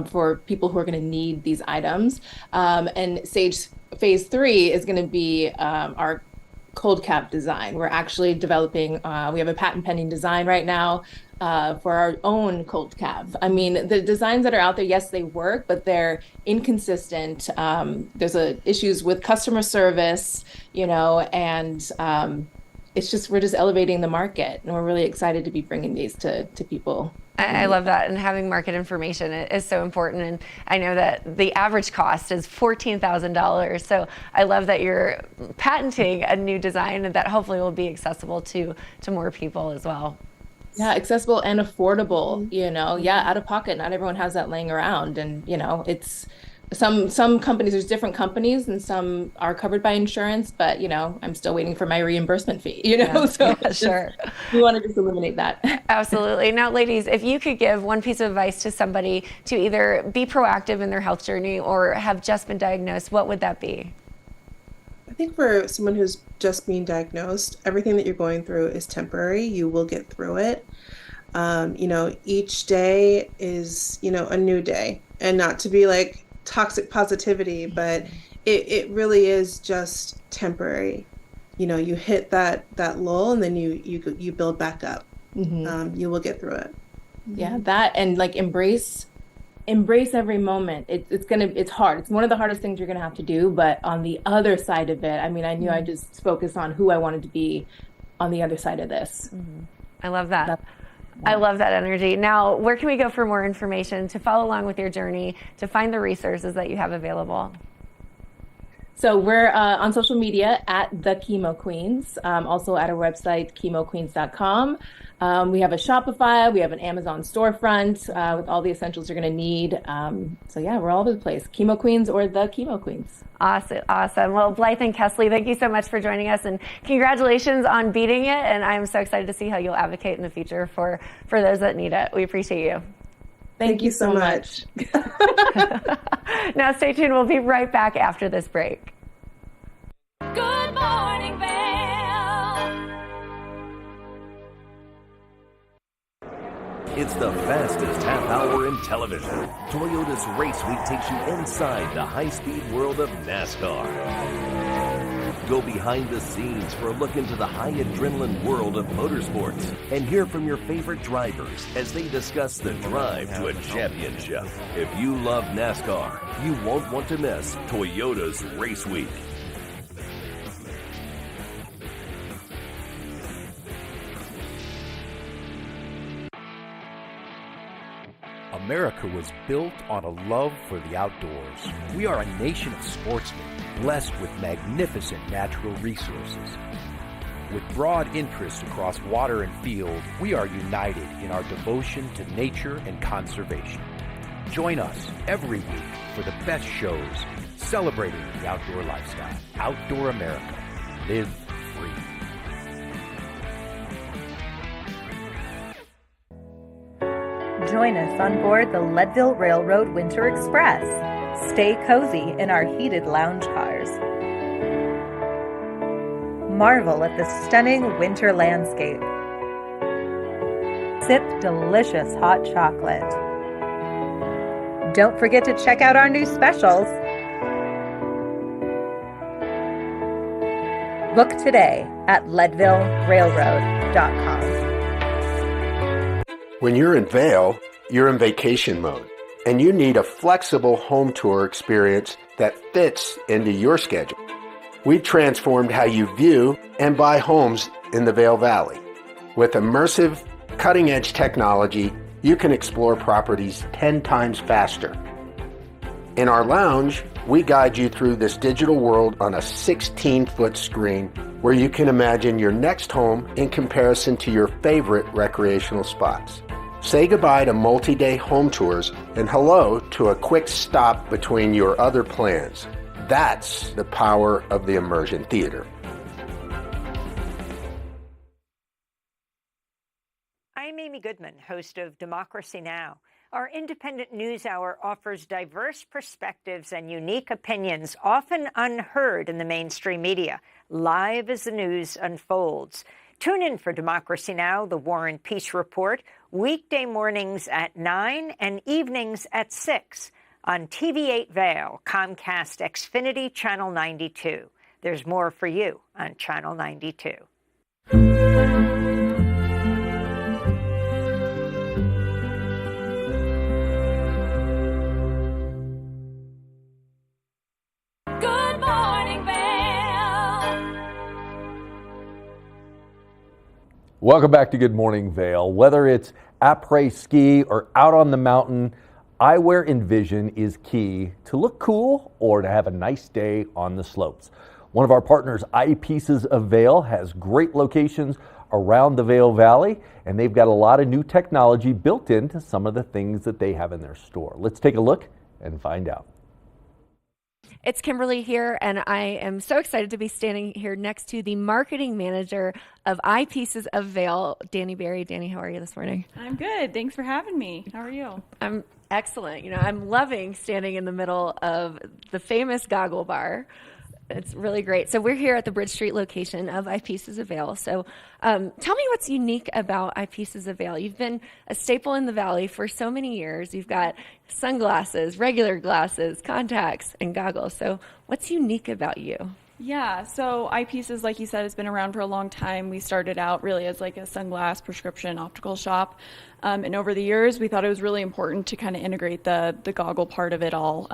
for people who are going to need these items. And phase three is going to be our cold cap design. We're actually developing, we have a patent pending design right now for our own cold cap. I mean, the designs that are out there, yes, they work, but they're inconsistent. There's issues with customer service, and we're just elevating the market, and we're really excited to be bringing these to people. I love that, and having market information is so important. And I know that the average cost is $14,000. So I love that you're patenting a new design and that hopefully will be accessible to more people as well. Yeah, accessible and affordable, out of pocket. Not everyone has that laying around. And, it's some companies, there's different companies and some are covered by insurance, but, I'm still waiting for my reimbursement fee, so yeah, sure. We want to just eliminate that. Absolutely. Now, ladies, if you could give one piece of advice to somebody to either be proactive in their health journey or have just been diagnosed, what would that be? I think for someone who's just being diagnosed, everything that you're going through is temporary. You will get through it. Each day is, a new day, and not to be like toxic positivity, but it really is just temporary. You hit that lull and then you build back up. Mm-hmm. You will get through it. Yeah, that and embrace every moment. It's hard. It's one of the hardest things you're gonna have to do, but on the other side of it, I mean, I knew I just focused on who I wanted to be on the other side of this. Mm-hmm. I love that. I love that energy. Now, where can we go for more information to follow along with your journey, to find the resources that you have available? So we're on social media at the Chemo Queens, also at our website, chemoqueens.com. We have a Shopify, we have an Amazon storefront with all the essentials you're going to need. So yeah, we're all over the place. Chemo Queens or the Chemo Queens. Awesome. Well, Blythe and Kesley, thank you so much for joining us, and congratulations on beating it. And I'm so excited to see how you'll advocate in the future for those that need it. We appreciate you. Thank you so much. Now stay tuned. We'll be right back after this break. It's the fastest half hour in television. Toyota's Race Week takes you inside the high-speed world of NASCAR. Go behind the scenes for a look into the high adrenaline world of motorsports and hear from your favorite drivers as they discuss the drive to a championship. If you love NASCAR, you won't want to miss Toyota's Race Week. America was built on a love for the outdoors. We are a nation of sportsmen, blessed with magnificent natural resources. With broad interests across water and field, we are united in our devotion to nature and conservation. Join us every week for the best shows celebrating the outdoor lifestyle. Outdoor America. Live free. Join us on board the Leadville Railroad Winter Express. Stay cozy in our heated lounge cars. Marvel at the stunning winter landscape. Sip delicious hot chocolate. Don't forget to check out our new specials. Book today at leadvillerailroad.com. When you're in Vail, you're in vacation mode, and you need a flexible home tour experience that fits into your schedule. We've transformed how you view and buy homes in the Vail Valley. With immersive, cutting-edge technology, you can explore properties 10 times faster. In our lounge, we guide you through this digital world on a 16-foot screen where you can imagine your next home in comparison to your favorite recreational spots. Say goodbye to multi-day home tours and hello to a quick stop between your other plans. That's the power of the Immersion Theater. I'm Amy Goodman, host of Democracy Now! Our independent news hour offers diverse perspectives and unique opinions, often unheard in the mainstream media, live as the news unfolds. Tune in for Democracy Now!, the War and Peace Report, weekday mornings at 9 and evenings at 6 on TV8 Vail, Comcast Xfinity Channel 92. There's more for you on Channel 92. Good morning, Vail. Welcome back to Good Morning Vail. Whether it's après-ski or out on the mountain, eyewear and vision is key to look cool or to have a nice day on the slopes. One of our partners, Eyepieces of Vail, has great locations around the Vail Valley, and they've got a lot of new technology built into some of the things that they have in their store. Let's take a look and find out. It's Kimberly here, and I am so excited to be standing here next to the marketing manager of Eyepieces of Vail, Danny Berry. Danny, how are you this morning? I'm good. Thanks for having me. How are you? I'm excellent. You know, I'm loving standing in the middle of the famous Goggle Bar. It's really great. So we're here at the Bridge Street location of Eyepieces of Vail. So tell me what's unique about Eyepieces of Vail. You've been a staple in the Valley for so many years. You've got sunglasses, regular glasses, contacts, and goggles. So what's unique about you? Yeah, so Eyepieces, like you said, has been around for a long time. We started out really as like a sunglass prescription optical shop. And over the years, we thought it was really important to kind of integrate the goggle part of it all.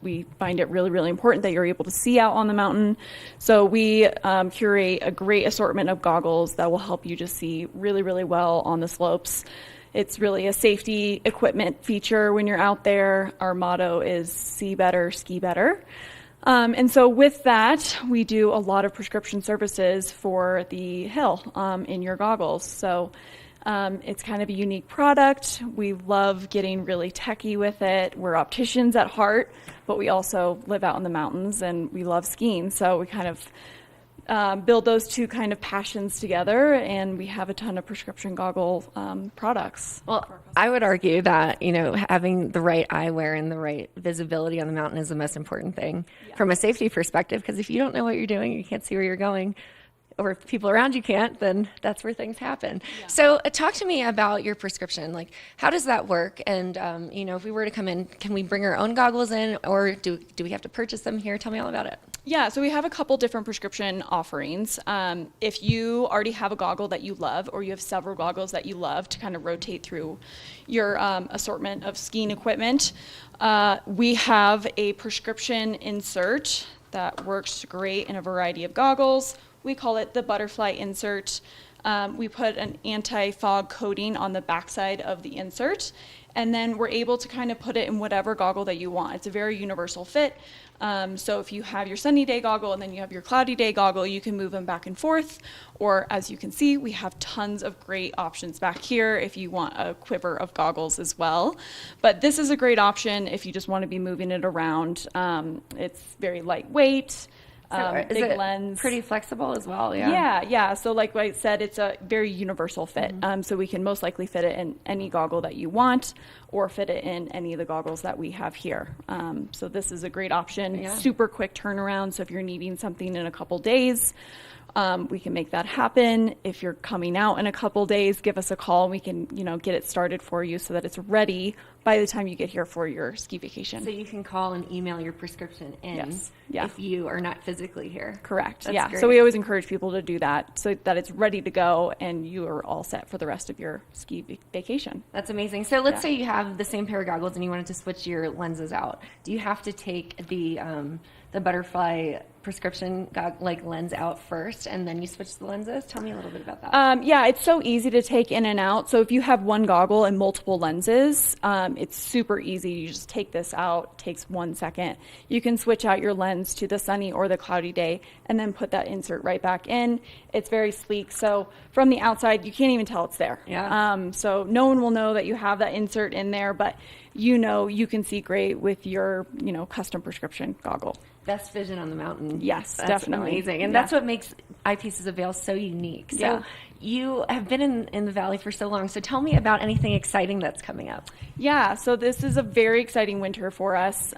We find it really, really important that you're able to see out on the mountain. So we curate a great assortment of goggles that will help you just see really, really well on the slopes. It's really a safety equipment feature when you're out there. Our motto is see better, ski better. And so with that, we do a lot of prescription services for the hill in your goggles. So it's kind of a unique product. We love getting really techie with it. We're opticians at heart, but we also live out in the mountains and we love skiing. So we kind of build those two kind of passions together, and we have a ton of prescription goggle products. Well, I would argue that, you know, having the right eyewear and the right visibility on the mountain is the most important thing from a safety perspective, because if you don't know what you're doing, you can't see where you're going, or if people around you can't, then that's where things happen. So talk to me about your prescription. Like, how does that work? And, if we were to come in, can we bring our own goggles in, or do we have to purchase them here? Tell me all about it. Yeah, so we have a couple different prescription offerings. If you already have a goggle that you love, or you have several goggles that you love to kind of rotate through your assortment of skiing equipment, we have a prescription insert that works great in a variety of goggles. We call it the butterfly insert. We put an anti-fog coating on the backside of the insert, and then we're able to kind of put it in whatever goggle that you want. It's a very universal fit. So if you have your sunny day goggle and then you have your cloudy day goggle, you can move them back and forth. Or as you can see, we have tons of great options back here if you want a quiver of goggles as well. But this is a great option if you just want to be moving it around. It's very lightweight. Is big it lens. pretty flexible as well? Yeah. So like I said, it's a very universal fit. So we can most likely fit it in any goggle that you want, or fit it in any of the goggles that we have here. So this is a great option. Super quick turnaround. So if you're needing something in a couple days, we can make that happen. If you're coming out in a couple days, give us a call. We can, get it started for you so that it's ready by the time you get here for your ski vacation. So you can call and email your prescription in if you are not physically here. Correct. That's great. So we always encourage people to do that so that it's ready to go and you are all set for the rest of your ski vacation. That's amazing. So let's say you have the same pair of goggles and you wanted to switch your lenses out. Do you have to take the butterfly prescription lens out first and then you switch the lenses? Tell me a little bit about that. It's so easy to take in and out. So if you have one goggle and multiple lenses, it's super easy. You just take this out. It takes 1 second. You can switch out your lens to the sunny or the cloudy day and then put that insert right back in. It's very sleek. So from the outside, you can't even tell it's there. So no one will know that you have that insert in there, but you can see great with your, custom prescription goggle. Best vision on the mountain. Yes, that's definitely. Amazing. And that's what makes Eyepieces of Vail so unique. So you have been in the Valley for so long. So tell me about anything exciting that's coming up. Yeah, so this is a very exciting winter for us.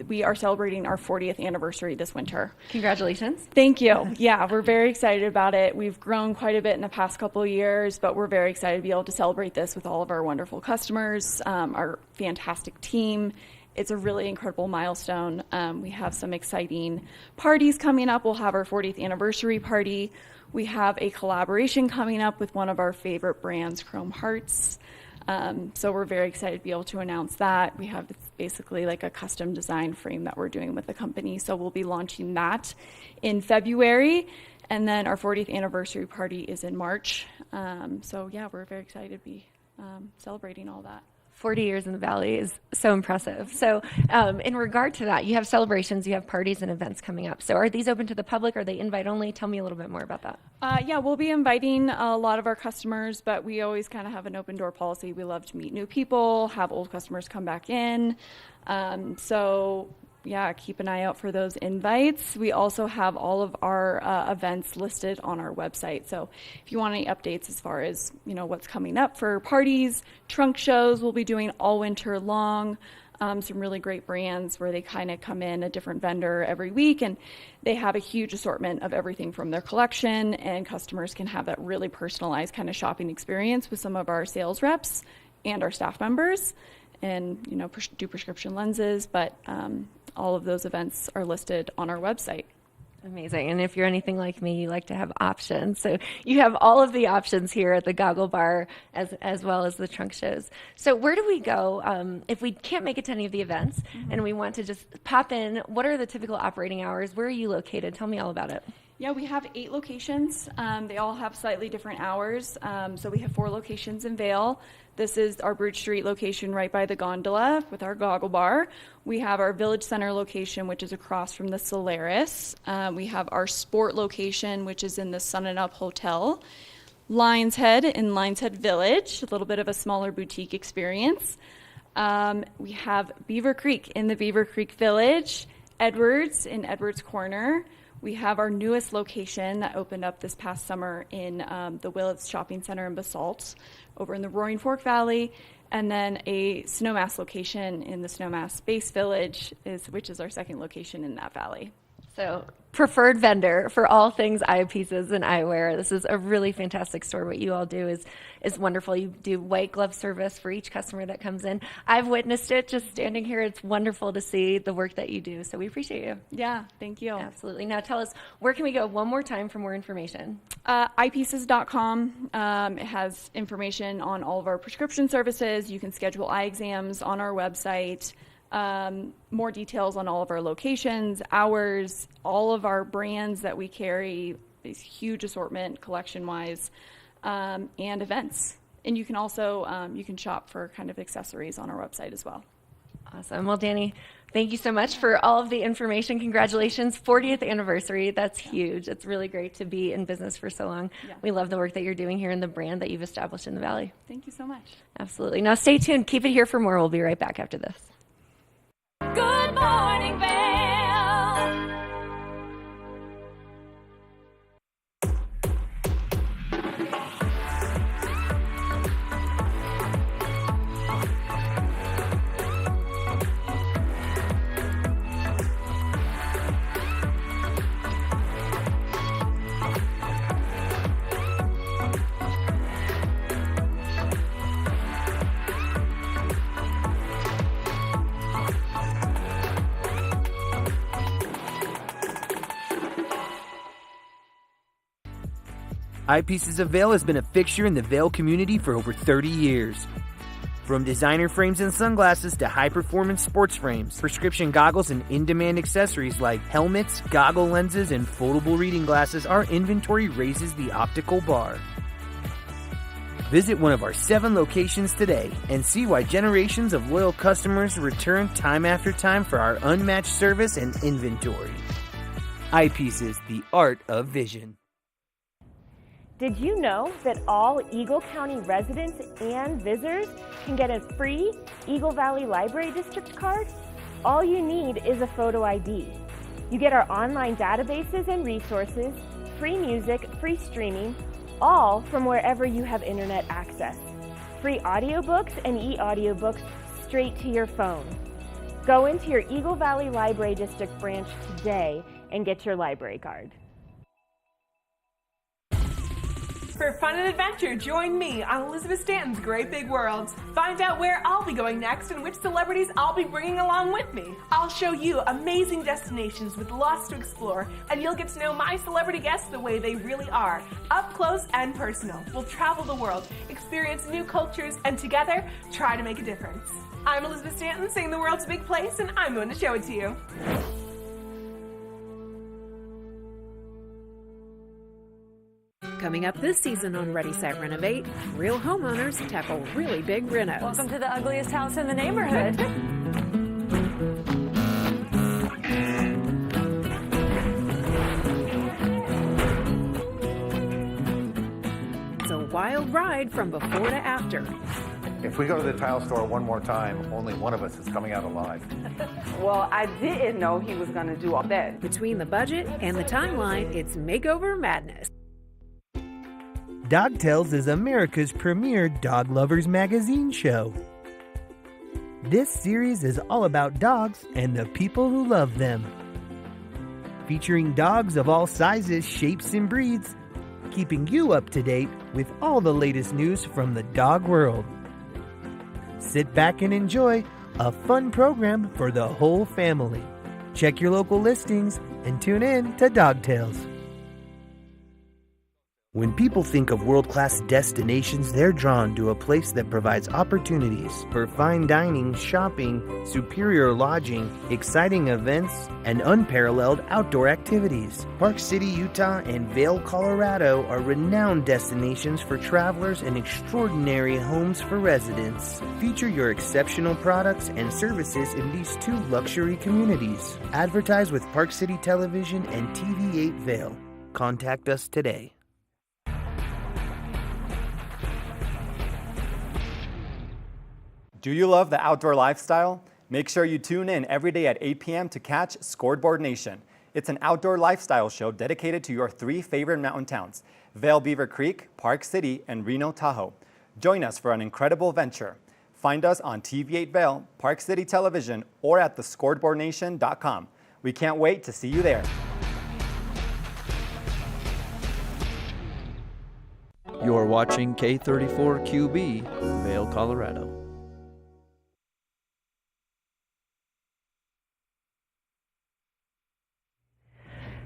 We are celebrating our 40th anniversary this winter. Congratulations. Thank you. Yeah, we're very excited about it. We've grown quite a bit in the past couple of years, but we're very excited to be able to celebrate this with all of our wonderful customers, our fantastic team. It's a really incredible milestone. We have some exciting parties coming up. We'll have our 40th anniversary party. We have a collaboration coming up with one of our favorite brands, Chrome Hearts. So we're very excited to be able to announce that. It's basically like a custom design frame that we're doing with the company. So we'll be launching that in February. And then our 40th anniversary party is in March. We're very excited to be celebrating all that. 40 years in the Valley is so impressive. So in regard to that, you have celebrations, you have parties and events coming up. So are these open to the public? Are they invite only? Tell me a little bit more about that. We'll be inviting a lot of our customers, but we always kind of have an open door policy. We love to meet new people, have old customers come back in. Keep an eye out for those invites. We also have all of our events listed on our website. So if you want any updates as far as, what's coming up for parties, trunk shows, we'll be doing all winter long. Some really great brands where they kind of come in, a different vendor every week, and they have a huge assortment of everything from their collection, and customers can have that really personalized kind of shopping experience with some of our sales reps and our staff members, and do prescription lenses, but all of those events are listed on our website. Amazing. And if you're anything like me, you like to have options. So you have all of the options here at the Goggle Bar as well as the trunk shows. So where do we go if we can't make it to any of the events and we want to just pop in? What are the typical operating hours? Where are you located? Tell me all about it. Yeah, we have 8 locations. They all have slightly different hours. So we have 4 locations in Vail. This is our Bridge Street location right by the gondola with our Goggle Bar. We have our Village Center location, which is across from the Solaris. We have our Sport location, which is in the Sun and Up Hotel. Lions Head in Lions Head Village, a little bit of a smaller boutique experience. We have Beaver Creek in the Beaver Creek Village. Edwards in Edwards Corner. We have our newest location that opened up this past summer in the Willits Shopping Center in Basalt over in the Roaring Fork Valley, and then a Snowmass location in the Snowmass Base Village, which is our second location in that valley. So, preferred vendor for all things eyepieces and eyewear. This is a really fantastic store. What you all do is wonderful. You do white glove service for each customer that comes in. I've witnessed it just standing here. It's wonderful to see the work that you do. So we appreciate you. Yeah, thank you. Absolutely. Now tell us, where can we go one more time for more information? Eyepieces.com. It has information on all of our prescription services. You can schedule eye exams on our website. More details on all of our locations, hours, all of our brands that we carry, this huge assortment collection-wise, and events. And you can also, you can shop for kind of accessories on our website as well. Awesome. Well, Danny, thank you so much for all of the information. Congratulations, 40th anniversary. That's huge. It's really great to be in business for so long. Yeah. We love the work that you're doing here and the brand that you've established in the Valley. Thank you so much. Absolutely. Now stay tuned. Keep it here for more. We'll be right back after this. Good morning, Vail. Eyepieces of Vail has been a fixture in the Vail community for over 30 years. From designer frames and sunglasses to high-performance sports frames, prescription goggles, and in-demand accessories like helmets, goggle lenses, and foldable reading glasses, our inventory raises the optical bar. Visit one of our 7 locations today and see why generations of loyal customers return time after time for our unmatched service and inventory. Eyepieces, the art of vision. Did you know that all Eagle County residents and visitors can get a free Eagle Valley Library District card? All you need is a photo ID. You get our online databases and resources, free music, free streaming, all from wherever you have internet access. Free audiobooks and e-audiobooks straight to your phone. Go into your Eagle Valley Library District branch today and get your library card. For fun and adventure, join me on Elizabeth Stanton's Great Big World. Find out where I'll be going next and which celebrities I'll be bringing along with me. I'll show you amazing destinations with lots to explore, and you'll get to know my celebrity guests the way they really are, up close and personal. We'll travel the world, experience new cultures, and together, try to make a difference. I'm Elizabeth Stanton, saying the world's a big place, and I'm going to show it to you. Coming up this season on Ready, Set, Renovate, real homeowners tackle really big renos. Welcome to the ugliest house in the neighborhood. It's a wild ride from before to after. If we go to the tile store one more time, only one of us is coming out alive. Well, I didn't know he was going to do all that. Between the budget and the timeline, it's makeover madness. Dog Tales is America's premier dog lovers magazine show. This series is all about dogs and the people who love them. Featuring dogs of all sizes, shapes, and breeds, keeping you up to date with all the latest news from the dog world. Sit back and enjoy a fun program for the whole family. Check your local listings and tune in to Dog Tales. When people think of world-class destinations, they're drawn to a place that provides opportunities for fine dining, shopping, superior lodging, exciting events, and unparalleled outdoor activities. Park City, Utah, and Vail, Colorado are renowned destinations for travelers and extraordinary homes for residents. Feature your exceptional products and services in these 2 luxury communities. Advertise with Park City Television and TV8 Vail. Contact us today. Do you love the outdoor lifestyle? Make sure you tune in every day at 8 p.m. to catch Scoreboard Nation. It's an outdoor lifestyle show dedicated to your 3 favorite mountain towns, Vail, Beaver Creek, Park City, and Reno, Tahoe. Join us for an incredible venture. Find us on TV8 Vail, Park City Television, or at thescoreboardnation.com. We can't wait to see you there. You're watching K34QB, Vail, Colorado.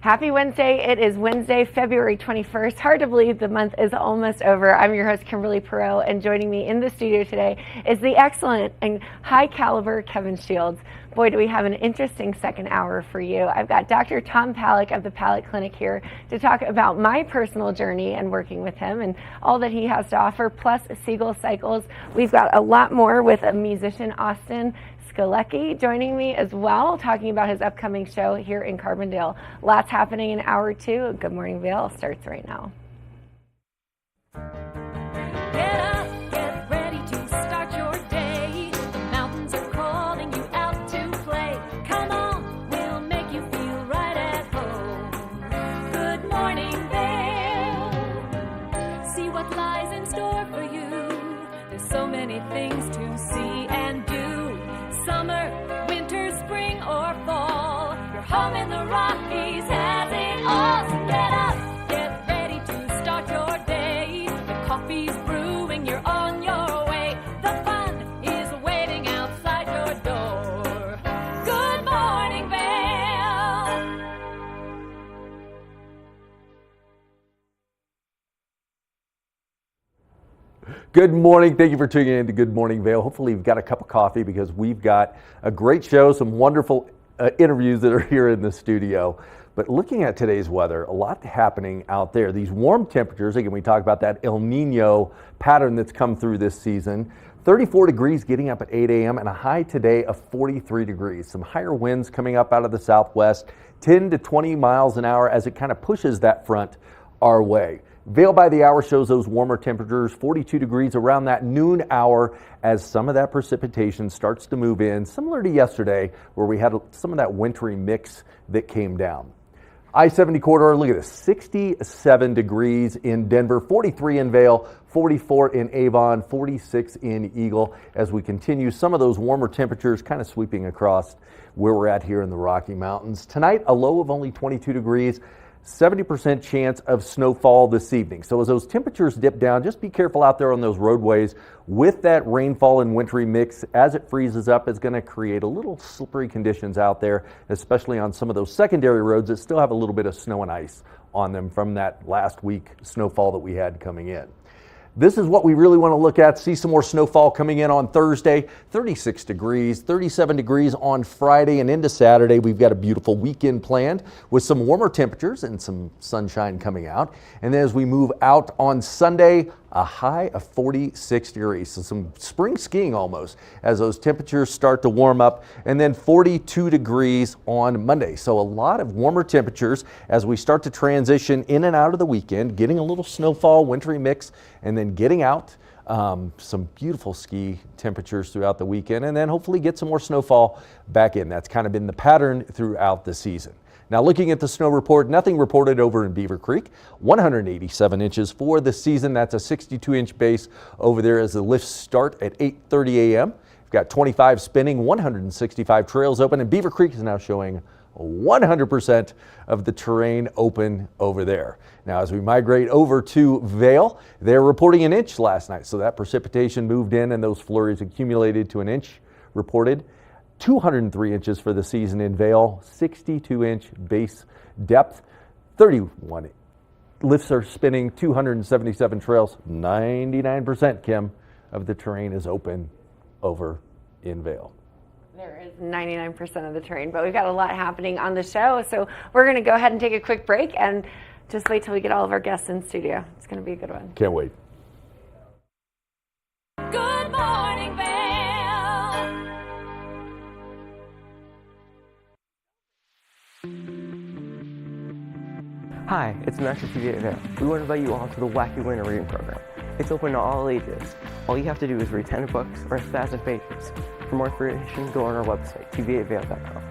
Happy Wednesday. It is Wednesday, February 21st. Hard to believe the month is almost over. I'm your host, Kimberly Perot, and joining me in the studio today is the excellent and high caliber Kevin Shields. Boy, do we have an interesting second hour for you. I've got Dr. Tom Palick of the Palick Clinic here to talk about my personal journey and working with him and all that he has to offer, plus Siegel Cycles. We've got a lot more with a musician, Austin Skalecki, joining me as well, talking about his upcoming show here in Carbondale. Lots happening in hour two. Good Morning Vail starts right now. Get up, get ready to start your day. The mountains are calling you out to play. Come on, we'll make you feel right at home. Good morning, Vail. See what lies in store for you. There's so many things to see and do. Summer, winter, spring, or fall. Your home in the Rockies has it all. So get up, get ready to start your day. The coffee's brewing, you're on your way. The fun is waiting outside your door. Good morning, Vail. Good morning. Thank you for tuning in to Good Morning Vail. Hopefully you've got a cup of coffee because we've got a great show, some wonderful interviews that are here in the studio. But looking at today's weather, a lot happening out there. These warm temperatures, again, we talk about that El Nino pattern that's come through this season. 34 degrees getting up at 8 a.m. and a high today of 43 degrees. Some higher winds coming up out of the southwest, 10 to 20 miles an hour as it kind of pushes that front our way. Vail by the hour shows those warmer temperatures, 42 degrees around that noon hour as some of that precipitation starts to move in, similar to yesterday where we had some of that wintry mix that came down. I-70 corridor, look at this, 67 degrees in Denver, 43 in Vail, 44 in Avon, 46 in Eagle as we continue some of those warmer temperatures kind of sweeping across where we're at here in the Rocky Mountains. Tonight, a low of only 22 degrees. 70% chance of snowfall this evening. So as those temperatures dip down, just be careful out there on those roadways with that rainfall and wintry mix. As it freezes up, it's going to create a little slippery conditions out there, especially on some of those secondary roads that still have a little bit of snow and ice on them from that last week snowfall that we had coming in. This is what we really want to look at. See some more snowfall coming in on Thursday, 36 degrees, 37 degrees on Friday and into Saturday. We've got a beautiful weekend planned with some warmer temperatures and some sunshine coming out. And then as we move out on Sunday, a high of 46 degrees. So some spring skiing almost as those temperatures start to warm up, and then 42 degrees on Monday. So a lot of warmer temperatures as we start to transition in and out of the weekend, getting a little snowfall, wintry mix, and then getting out. Some beautiful ski temperatures throughout the weekend, and then hopefully get some more snowfall back in. That's kind of been the pattern throughout the season. Now looking at the snow report, nothing reported over in Beaver Creek. 187 inches for the season. That's a 62-inch base over there as the lifts start at 8:30 a.m. We've got 25 spinning, 165 trails open, and Beaver Creek is now showing 100% of the terrain open over there. Now as we migrate over to Vail, they're reporting an inch last night. So that precipitation moved in and those flurries accumulated to an inch reported. 203 inches for the season in Vail, 62-inch base depth, 31 lifts are spinning, 277 trails, 99%, Kim, of the terrain is open over in Vail. There is 99% of the terrain, but we've got a lot happening on the show, so we're going to go ahead and take a quick break and just wait till we get all of our guests in studio. It's going to be a good one. Can't wait. Good morning, Vail. Hi, it's Master TV Vail. We want to invite you all to the Wacky Winter Reading Program. It's open to all ages. All you have to do is read 10 books or 1,000 pages. For more information, go on our website, tv8vail.com.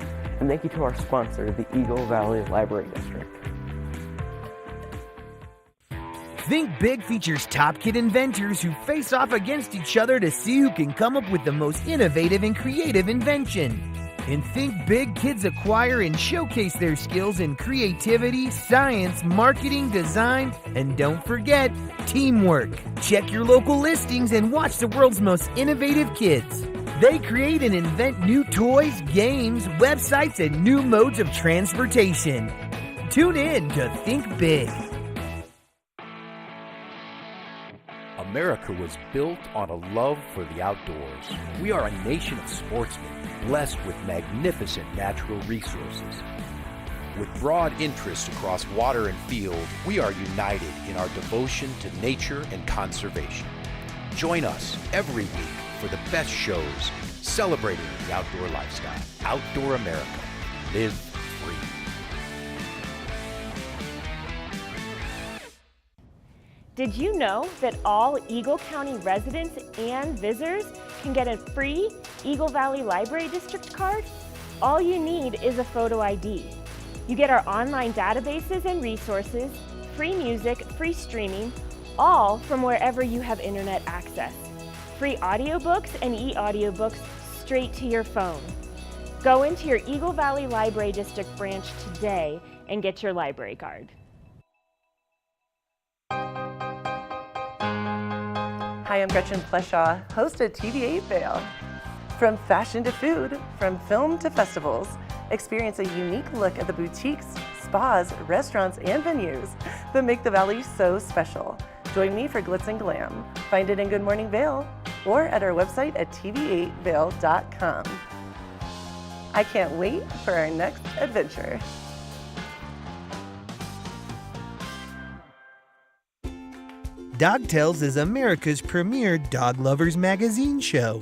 And thank you to our sponsor, the Eagle Valley Library District. Think Big features top kid inventors who face off against each other to see who can come up with the most innovative and creative invention. And think big, kids acquire and showcase their skills in creativity, science, marketing, design, and don't forget, teamwork. Check your local listings and watch the world's most innovative kids. They create and invent new toys, games, websites, and new modes of transportation. Tune in to Think Big. America was built on a love for the outdoors. We are a nation of sportsmen, blessed with magnificent natural resources. With broad interests across water and field, we are united in our devotion to nature and conservation. Join us every week for the best shows celebrating the outdoor lifestyle. Outdoor America. Live free. Did you know that all Eagle County residents and visitors can get a free Eagle Valley Library District card? All you need is a photo ID. You get our online databases and resources, free music, free streaming, all from wherever you have internet access. Free audiobooks and e-audiobooks straight to your phone. Go into your Eagle Valley Library District branch today and get your library card. Hi, I'm Gretchen Pleshaw, host of TV8 Vail. From fashion to food, from film to festivals, experience a unique look at the boutiques, spas, restaurants, and venues that make the Valley so special. Join me for Glitz and Glam. Find it in Good Morning Vail or at our website at tv8vail.com. I can't wait for our next adventure. Dog Tales is America's premier dog lovers magazine show.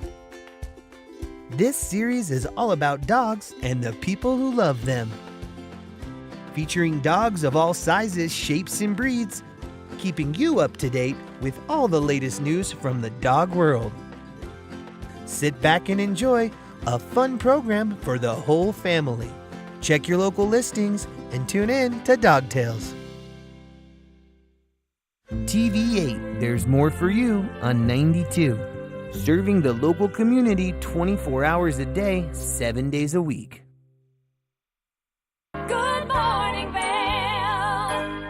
This series is all about dogs and the people who love them. Featuring dogs of all sizes, shapes, and breeds, keeping you up to date with all the latest news from the dog world. Sit back and enjoy a fun program for the whole family. Check your local listings and tune in to Dog Tales. TV8, there's more for you on 92. Serving the local community 24 hours a day, 7 days a week. Good morning, Vail.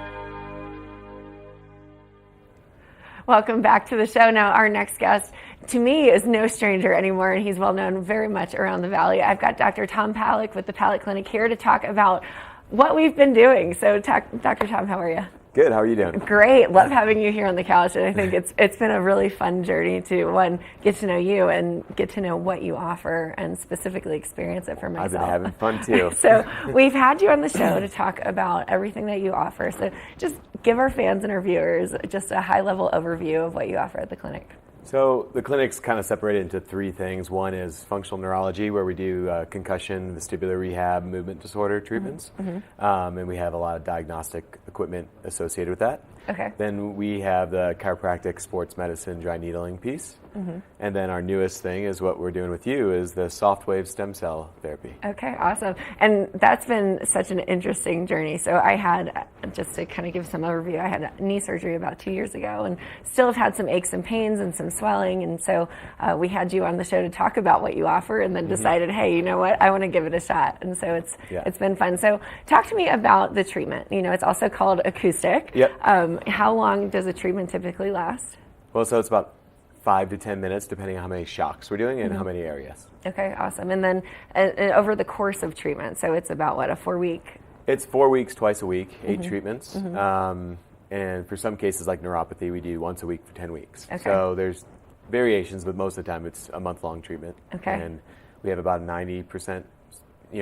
Welcome back to the show. Now, our next guest, to me, is no stranger anymore, and he's well known very much around the Valley. I've got Dr. Tom Palick with the Palick Clinic here to talk about what we've been doing. So, Dr. Tom, how are you? Good. How are you doing? Great. Love having you here on the couch. And I think it's been a really fun journey to, one, get to know you and get to know what you offer and specifically experience it for myself. I've been having fun too. So we've had you on the show to talk about everything that you offer. So just give our fans and our viewers just a high-level overview of what you offer at the clinic. So the clinic's kind of separated into three things. One is functional neurology, where we do concussion, vestibular rehab, movement disorder treatments. And we have a lot of diagnostic equipment associated with that. Okay. Then we have the chiropractic, sports medicine, dry needling piece. And then our newest thing is what we're doing with you is the soft wave stem cell therapy. Okay, awesome. And that's been such an interesting journey. So I had, just to kind of give some overview, I had knee surgery about 2 years ago and still have had some aches and pains and some swelling. And so we had you on the show to talk about what you offer and then decided, hey, you know what, I want to give it a shot. And so it's been fun. So talk to me about the treatment. You know, it's also called acoustic. Yep. How long does a treatment typically last? Well, so it's about 5 to 10 minutes, depending on how many shocks we're doing and how many areas. Okay, awesome. And then over the course of treatment, so it's about, what, a 4-week? It's 4 weeks, twice a week, 8 treatments. And for some cases like neuropathy, we do once a week for 10 weeks. Okay. So there's variations, but most of the time it's a month-long treatment. Okay. And we have about a 90%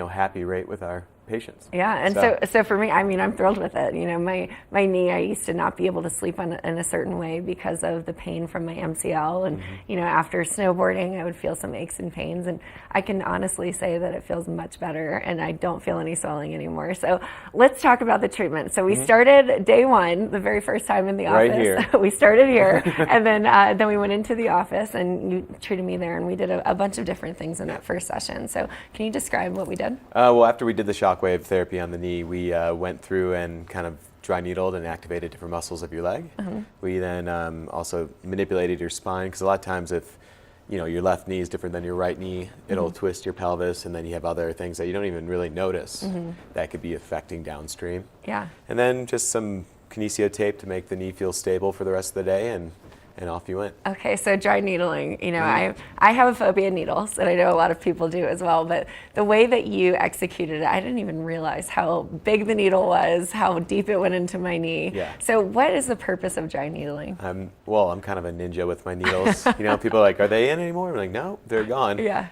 happy rate with our patients. Yeah, and so for me, I mean, I'm thrilled with it. You know, my knee, I used to not be able to sleep in a certain way because of the pain from my MCL, and you know, after snowboarding, I would feel some aches and pains, and I can honestly say that it feels much better, and I don't feel any swelling anymore. So let's talk about the treatment. So we started day one, the very first time in the office. Right here. We started here, and then we went into the office, and you treated me there, and we did a bunch of different things in that first session. So can you describe what we did? Well, after we did the shockwave therapy on the knee, we went through and kind of dry needled and activated different muscles of your leg. We then also manipulated your spine, because a lot of times if your left knee is different than your right knee. It'll twist your pelvis, and then you have other things that you don't even really notice that could be affecting downstream. Yeah. And then just some kinesio tape to make the knee feel stable for the rest of the day, and off you went. Okay, so dry needling, I have a phobia of needles, and I know a lot of people do as well, but the way that you executed it, I didn't even realize how big the needle was, how deep it went into my knee. Yeah. So what is the purpose of dry needling? I'm kind of a ninja with my needles. People are like, are they in anymore? I'm like, no, they're gone. Yeah.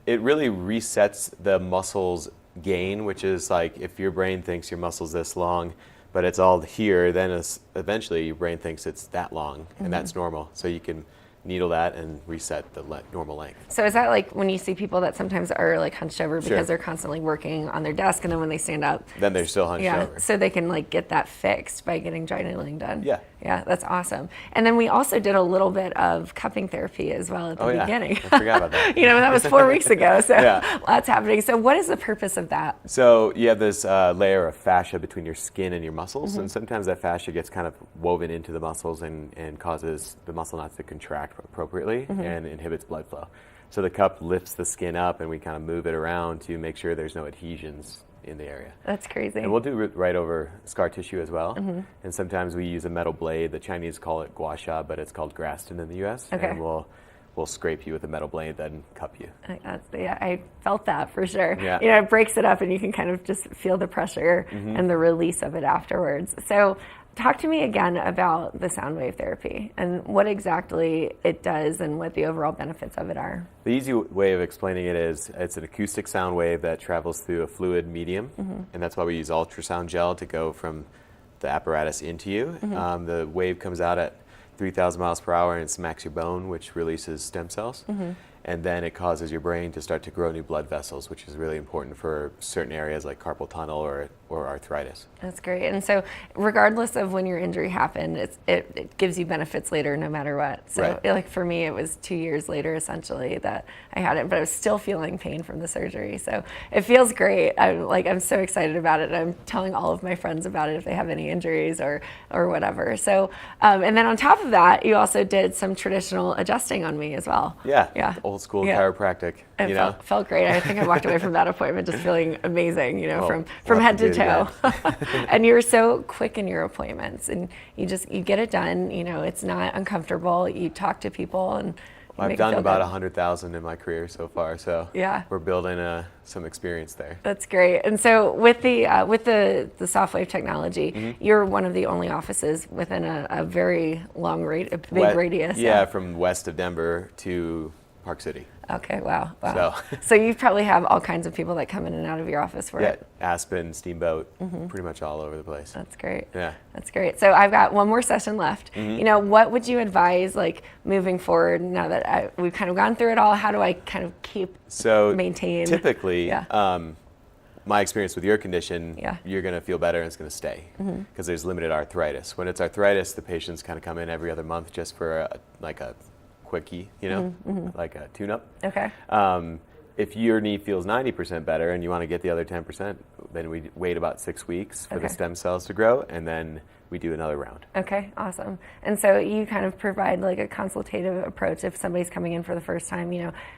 It really resets the muscle's gain, which is like if your brain thinks your muscle's this long, but it's all here, then eventually your brain thinks it's that long, and that's normal. So you can needle that and reset the normal length. So is that like when you see people that sometimes are like hunched over because Sure. they're constantly working on their desk, and then when they stand up, Then they're still hunched over. so they can like get that fixed by getting dry needling done. Yeah. Yeah, that's awesome. And then we also did a little bit of cupping therapy as well at the beginning. I forgot about that. That was 4 weeks ago, so Yeah. lots happening. So what is the purpose of that? So you have this layer of fascia between your skin and your muscles, and sometimes that fascia gets kind of woven into the muscles and causes the muscle not to contract appropriately and inhibits blood flow. So the cup lifts the skin up, and we kind of move it around to make sure there's no adhesions in the area. That's crazy. And we'll do it right over scar tissue as well. And sometimes we use a metal blade. The Chinese call it gua sha, but it's called Graston in the U.S. Okay. And we'll scrape you with a metal blade, then cup you. I felt that for sure. Yeah. It breaks it up, and you can kind of just feel the pressure and the release of it afterwards. So talk to me again about the sound wave therapy and what exactly it does and what the overall benefits of it are. The easy way of explaining it is it's an acoustic sound wave that travels through a fluid medium, and that's why we use ultrasound gel to go from the apparatus into you. The wave comes out at 3,000 miles per hour, and it smacks your bone, which releases stem cells. And then it causes your brain to start to grow new blood vessels, which is really important for certain areas like carpal tunnel or arthritis. That's great. And so regardless of when your injury happened, it gives you benefits later no matter what. So Right. like for me, it was 2 years later essentially that I had it, but I was still feeling pain from the surgery. So it feels great. I'm so excited about it. I'm telling all of my friends about it if they have any injuries or whatever. So, and then on top of that, you also did some traditional adjusting on me as well. Yeah. Old school chiropractic. It felt great. I think I walked away from that appointment just feeling amazing, from we'll head have to to do it toe. And you're so quick in your appointments, and you get it done. It's not uncomfortable. You talk to people, and I've done about 100,000 in my career so far, so we're building some experience there. That's great. And so with the soft wave technology, you're one of the only offices within a very long big radius. Yeah, from west of Denver to Park City. Okay, wow. So you probably have all kinds of people that come in and out of your office for it. Aspen, Steamboat, pretty much all over the place. That's great. Yeah. That's great. So I've got one more session left. What would you advise, like, moving forward now that we've kind of gone through it all? How do I kind of maintain? Typically, my experience with your condition, you're going to feel better and it's going to stay because there's limited arthritis. When it's arthritis, the patients kind of come in every other month just for a quickie, like a tune-up. Okay. If your knee feels 90% better and you want to get the other 10%, then we wait about 6 weeks for the stem cells to grow, and then we do another round. Okay, awesome. And so you kind of provide like a consultative approach if somebody's coming in for the first time.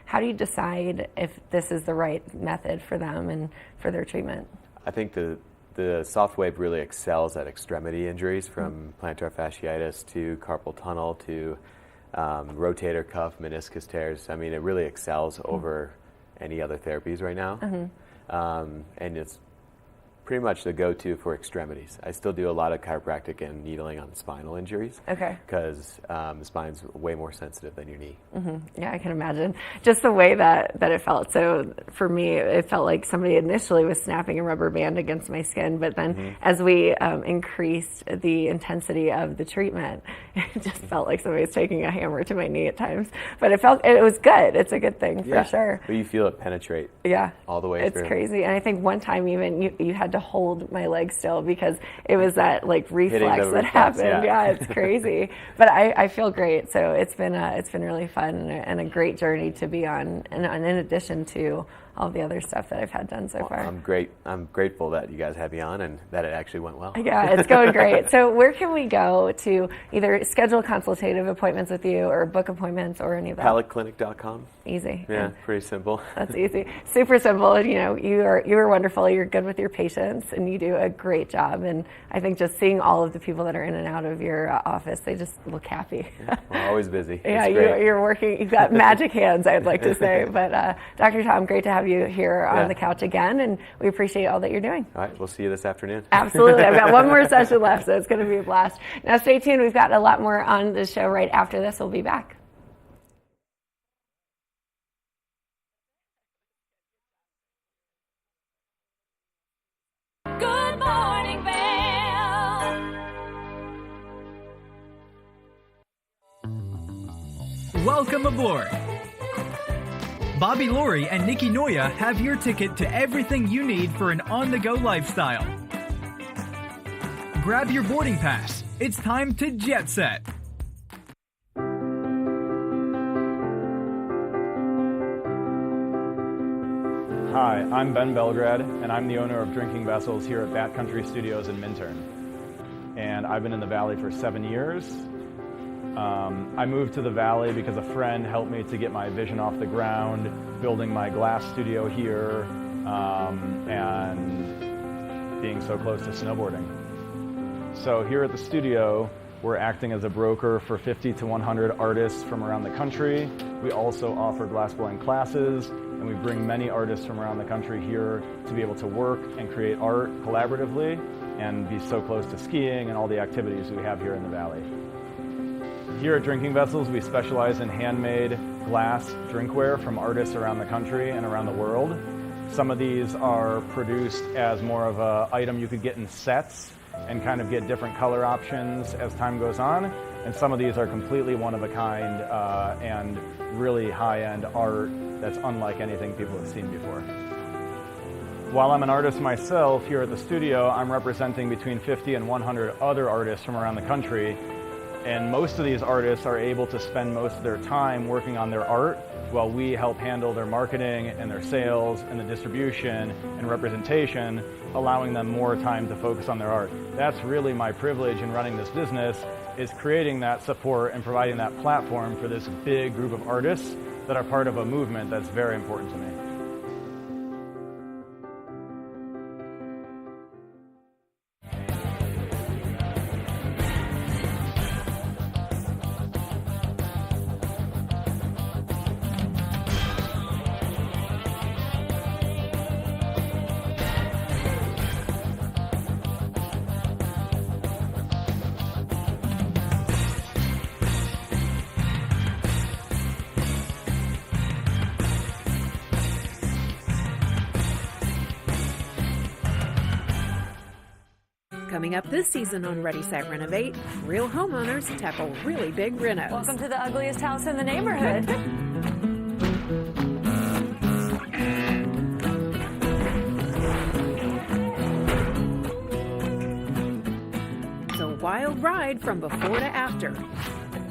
How do you decide if this is the right method for them and for their treatment? I think the soft wave really excels at extremity injuries, from plantar fasciitis to carpal tunnel to rotator cuff, meniscus tears. I mean, it really excels over any other therapies right now. And it's pretty much the go-to for extremities. I still do a lot of chiropractic and needling on spinal injuries. Okay. Because the spine's way more sensitive than your knee. Yeah, I can imagine. Just the way that it felt. So for me, it felt like somebody initially was snapping a rubber band against my skin, but then as we increased the intensity of the treatment, it just felt like somebody was taking a hammer to my knee at times. But it was good. It's a good thing for sure. But you feel it penetrate all the way through. It's crazy. And I think one time even you had to to hold my leg still because it was that like reflex the that reflex, happened. yeah. It's crazy, but I feel great. So it's been really fun and a great journey to be on, and in addition to all the other stuff that I've had done so far. I'm grateful that you guys had me on and that it actually went well. Yeah, it's going great. So where can we go to either schedule consultative appointments with you or book appointments or any of that? PaletteClinic.com. Easy. Yeah, pretty simple. That's easy. Super simple. You know, you are wonderful. You're good with your patients and you do a great job. And I think just seeing all of the people that are in and out of your office, they just look happy. We're always busy. Yeah, It's great. you're working, you've got magic hands, I'd like to say. But Dr. Tom, great to have you here on the couch again, and we appreciate all that you're doing. All right, we'll see you this afternoon. Absolutely. I've got one more session left, so it's going to be a blast. Now stay tuned. We've got a lot more on the show right after this. We'll be back. Good morning, Vail. Welcome aboard. Bobby Laurie and Nikki Noya have your ticket to everything you need for an on-the-go lifestyle. Grab your boarding pass. It's time to jet set. Hi, I'm Ben Belgrad, and I'm the owner of Drinking Vessels here at Bat Country Studios in Minturn. And I've been in the Valley for 7 years. I moved to the Valley because a friend helped me to get my vision off the ground, building my glass studio here, and being so close to snowboarding. So here at the studio, we're acting as a broker for 50 to 100 artists from around the country. We also offer glassblowing classes, and we bring many artists from around the country here to be able to work and create art collaboratively and be so close to skiing and all the activities we have here in the Valley. Here at Drinking Vessels, we specialize in handmade glass drinkware from artists around the country and around the world. Some of these are produced as more of an item you could get in sets and kind of get different color options as time goes on. And some of these are completely one-of-a-kind and really high-end art that's unlike anything people have seen before. While I'm an artist myself here at the studio, I'm representing between 50 and 100 other artists from around the country. And most of these artists are able to spend most of their time working on their art while we help handle their marketing and their sales and the distribution and representation, allowing them more time to focus on their art. That's really my privilege in running this business, is creating that support and providing that platform for this big group of artists that are part of a movement that's very important to me. Coming up this season on Ready, Set, Renovate, real homeowners tackle really big renos. Welcome to the ugliest house in the neighborhood. It's a wild ride from before to after.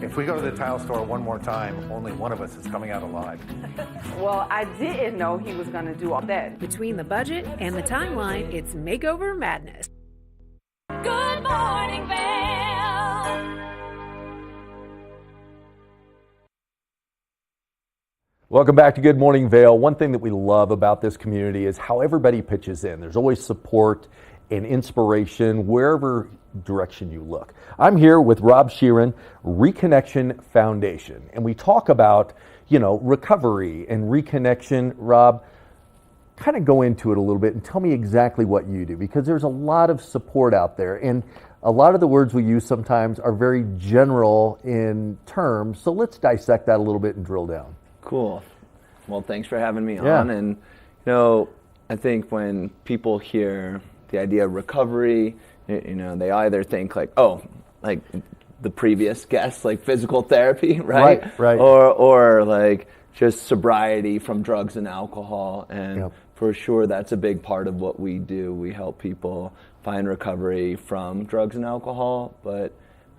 If we go to the tile store one more time, only one of us is coming out alive. Well, I didn't know he was going to do all that. Between the budget and the timeline, it's makeover madness. Good morning, Vail. Welcome back to Good Morning Vail. One thing that we love about this community is how everybody pitches in. There's always support and inspiration wherever direction you look. I'm here with Rob Sheeran, Reconnection Foundation, and we talk about, recovery and reconnection. Rob, kind of go into it a little bit and tell me exactly what you do, because there's a lot of support out there, and a lot of the words we use sometimes are very general in terms. So let's dissect that a little bit and drill down. Cool. Well, thanks for having me on. And, I think when people hear the idea of recovery, they either think like the previous guest, like physical therapy, right? Right. Or like just sobriety from drugs and alcohol. And for sure that's a big part of what we do. We help people find recovery from drugs and alcohol, but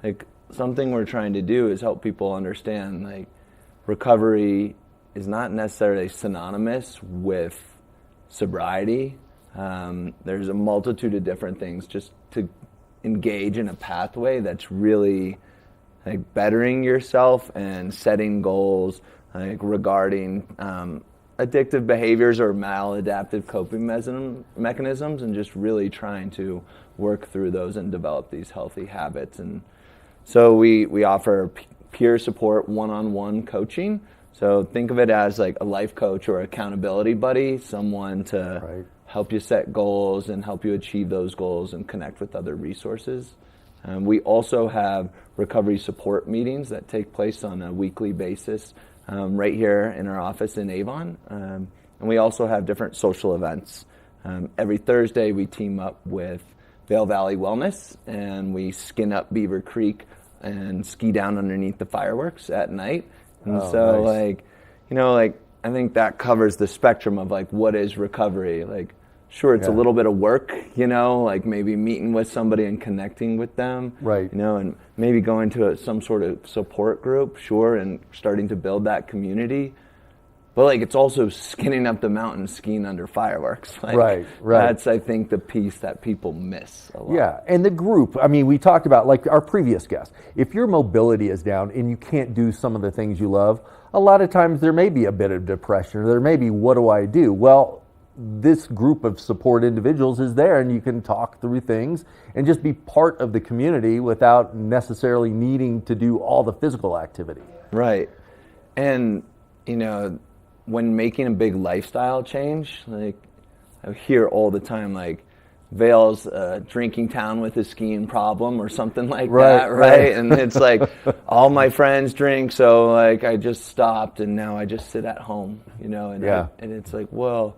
like something we're trying to do is help people understand like recovery is not necessarily synonymous with sobriety. There's a multitude of different things just to engage in a pathway that's really like bettering yourself and setting goals like regarding addictive behaviors or maladaptive coping mechanisms, and just really trying to work through those and develop these healthy habits. And so we offer peer support, one-on-one coaching. So think of it as like a life coach or accountability buddy, someone to help you set goals and help you achieve those goals and connect with other resources. We also have recovery support meetings that take place on a weekly basis right here in our office in Avon. And we also have different social events. Every Thursday we team up with Vail Valley Wellness and we skin up Beaver Creek and ski down underneath the fireworks at night. And so nice. like, you know, like I think that covers the spectrum of like what is recovery. Like sure, it's a little bit of work, you know, like maybe meeting with somebody and connecting with them, right? You know, and maybe going to some sort of support group, sure, and starting to build that community. But like it's also skinning up the mountain, skiing under fireworks. Like, right. That's I think the piece that people miss a lot. Yeah, and the group. I mean, we talked about like our previous guest. If your mobility is down and you can't do some of the things you love, a lot of times there may be a bit of depression, or there may be, what do I do? Well, this group of support individuals is there, and you can talk through things and just be part of the community without necessarily needing to do all the physical activity. Right. And, you know, when making a big lifestyle change, like I hear all the time, like Vail's a drinking town with a skiing problem or something like that, right? And it's like all my friends drink, so like I just stopped and now I just sit at home, you know, and and it's like, well,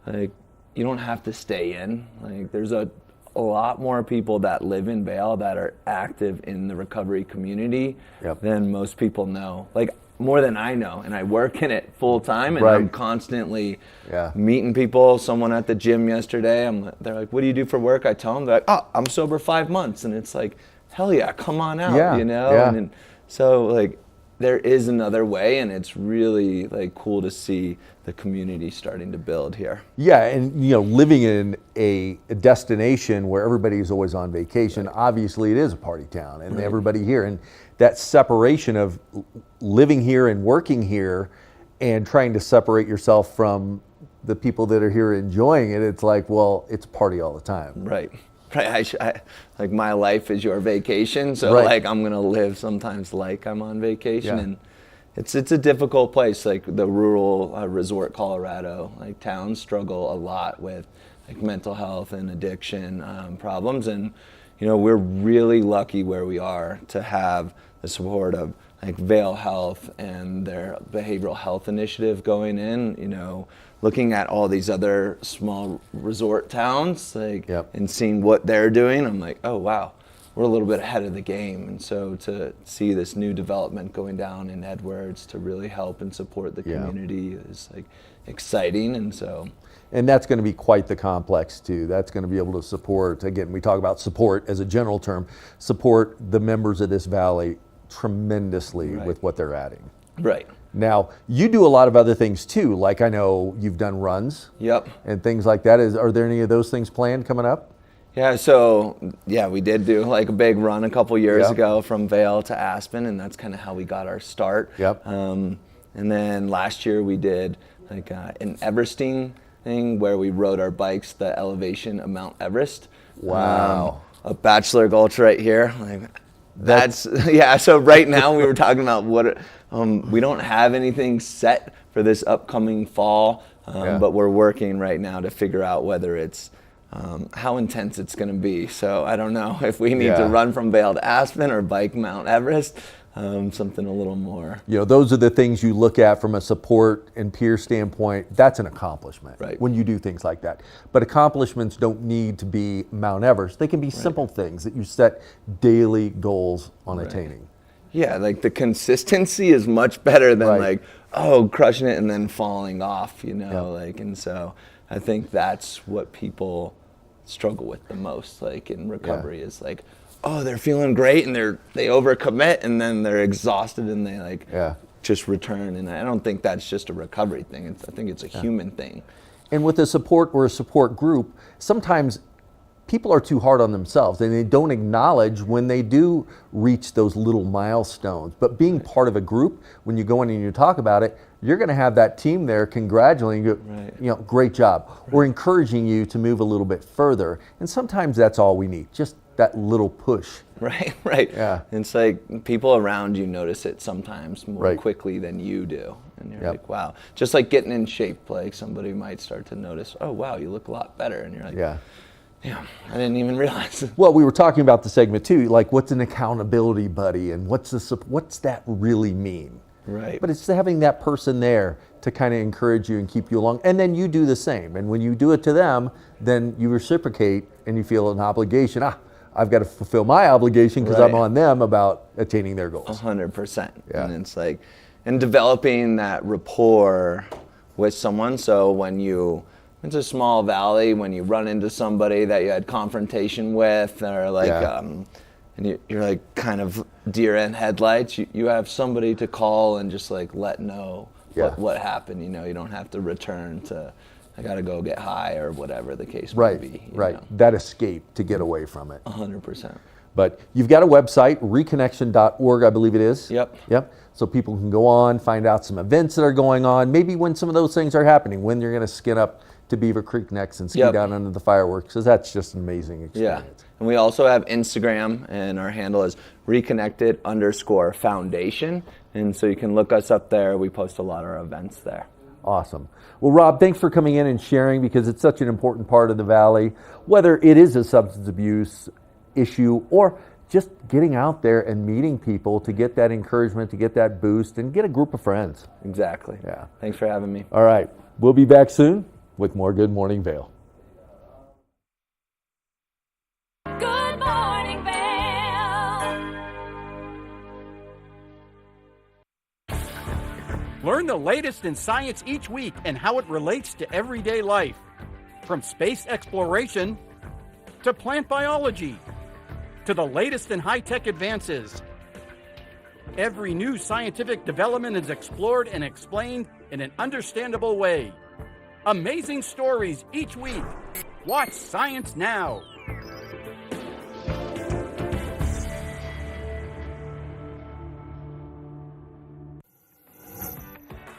like you don't have to stay in. Like there's a lot more people that live in Vail that are active in the recovery community than most people know. Like more than I know, and I work in it full time, and I'm constantly meeting people. Someone at the gym yesterday, they're like, "What do you do for work?" I tell them, they're like, "Oh, I'm sober 5 months," and it's like, "Hell yeah, come on out," you know. And so like there is another way, and it's really like cool to see the community starting to build here. Yeah, and you know, living in a destination where everybody is always on vacation, obviously it is a party town, and everybody here, and that separation of living here and working here and trying to separate yourself from the people that are here enjoying it, it's like, well, it's party all the time. Right. I like my life is your vacation, so like I'm gonna live sometimes like I'm on vacation, and it's a difficult place. Like the rural resort Colorado, like towns struggle a lot with like mental health and addiction problems, and you know we're really lucky where we are to have the support of like Vail Health and their behavioral health initiative going in. You know, looking at all these other small resort towns, like, and seeing what they're doing, I'm like, oh wow, we're a little bit ahead of the game. And so to see this new development going down in Edwards to really help and support the community is like exciting. And so, and that's going to be quite the complex too. That's going to be able to support, again, we talk about support as a general term, support the members of this valley tremendously with what they're adding. Right. Now, you do a lot of other things too, like I know you've done runs and things like that. Are there any of those things planned coming up? Yeah, so we did do like a big run a couple years ago from Vail to Aspen, and that's kind of how we got our start. And then last year we did like an Everesting thing where we rode our bikes the elevation of Mount Everest. Wow. A bachelor gulch right here. Like, that's so right now we were talking about what we don't have anything set for this upcoming fall, but we're working right now to figure out whether it's how intense it's going to be. So I don't know if we need to run from Vail to Aspen or bike Mount Everest, something a little more. You know, those are the things you look at from a support and peer standpoint. That's an accomplishment when you do things like that. But accomplishments don't need to be Mount Everest. They can be simple things that you set daily goals on attaining. Yeah, like the consistency is much better than like, oh, crushing it and then falling off, you know, like, and so I think that's what people struggle with the most, like in recovery, is like, oh, they're feeling great and they overcommit and then they're exhausted and they like just return. And I don't think that's just a recovery thing. I think it's a human thing. And with a support or a support group, sometimes people are too hard on themselves and they don't acknowledge when they do reach those little milestones. But being part of a group, when you go in and you talk about it, you're going to have that team there congratulating you, you know, great job, or encouraging you to move a little bit further. And sometimes that's all we need, just that little push. Right. Yeah. It's like people around you notice it sometimes more quickly than you do. And you're like, wow. Just like getting in shape, like somebody might start to notice, oh, wow, you look a lot better. And you're like, yeah, I didn't even realize. Well, we were talking about the segment too, like what's an accountability buddy and what's that really mean? Right. But it's having that person there to kind of encourage you and keep you along. And then you do the same. And when you do it to them, then you reciprocate and you feel an obligation. I've got to fulfill my obligation because I'm on them about attaining their goals. 100%. Yeah. And it's like, and developing that rapport with someone. So when it's a small valley, when you run into somebody that you had confrontation with, or like, and you're like kind of deer in headlights, you have somebody to call and just like let know what happened. You know, you don't have to return to, I got to go get high or whatever the case may be. Right. That escape to get away from it. 100%. But you've got a website, reconnection.org, I believe it is. Yep. So people can go on, find out some events that are going on, maybe when some of those things are happening, when you're going to skin up to Beaver Creek next and ski down under the fireworks, because that's just an amazing experience. Yeah. And we also have Instagram, and our handle is reconnected_foundation. And so you can look us up there. We post a lot of our events there. Awesome. Well, Rob, thanks for coming in and sharing, because it's such an important part of the Valley, whether it is a substance abuse issue or just getting out there and meeting people to get that encouragement, to get that boost, and get a group of friends. Exactly. Yeah. Thanks for having me. All right. We'll be back soon with more Good Morning Vail. Good morning, Vail. Learn the latest in science each week and how it relates to everyday life. From space exploration to plant biology to the latest in high-tech advances. Every new scientific development is explored and explained in an understandable way. Amazing stories each week. Watch Science Now.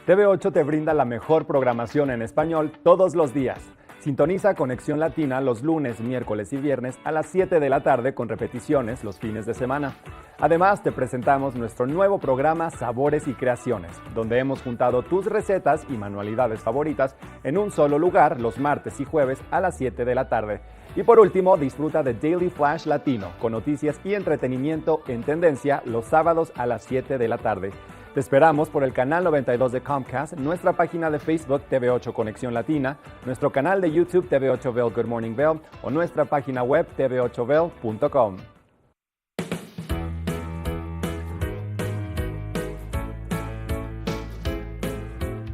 TV8 te brinda la mejor programación en español todos los días. Sintoniza Conexión Latina los lunes, miércoles y viernes a las 7 de la tarde con repeticiones los fines de semana. Además, te presentamos nuestro nuevo programa Sabores y Creaciones, donde hemos juntado tus recetas y manualidades favoritas en un solo lugar los martes y jueves a las 7 de la tarde. Y por último, disfruta de Daily Flash Latino con noticias y entretenimiento en tendencia los sábados a las 7 de la tarde. Te esperamos por el canal 92 de Comcast, nuestra página de Facebook TV8 Conexión Latina, nuestro canal de YouTube TV8 Vail Good Morning Vail o nuestra página web tv8vail.com.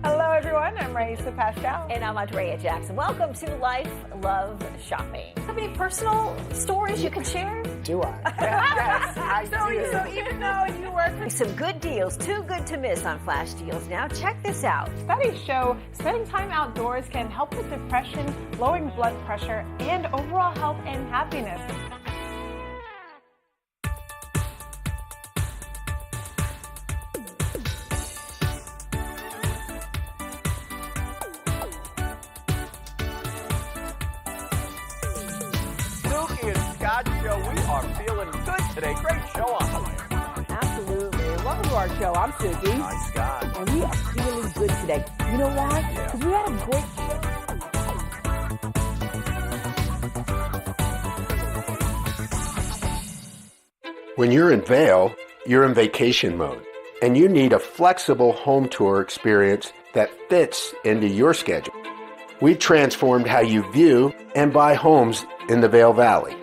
Hello everyone, I'm Raisa Pascal. And I'm Andrea Jackson. Welcome to Life, Love, Shopping. Have any personal stories you can share? Do I? Yes, I do. So even though you work for some good deals, too good to miss on Flash Deals now. Check this out. Studies show spending time outdoors can help with depression, lowering blood pressure, and overall health and happiness. Show. We are feeling good today. Great show on the way. Absolutely. Welcome to our show. I'm Suki. Hi, Scott. And we are feeling good today. You know why? Because we had a great show. When you're in Vail, you're in vacation mode, and you need a flexible home tour experience that fits into your schedule. We've transformed how you view and buy homes in the Vail Valley.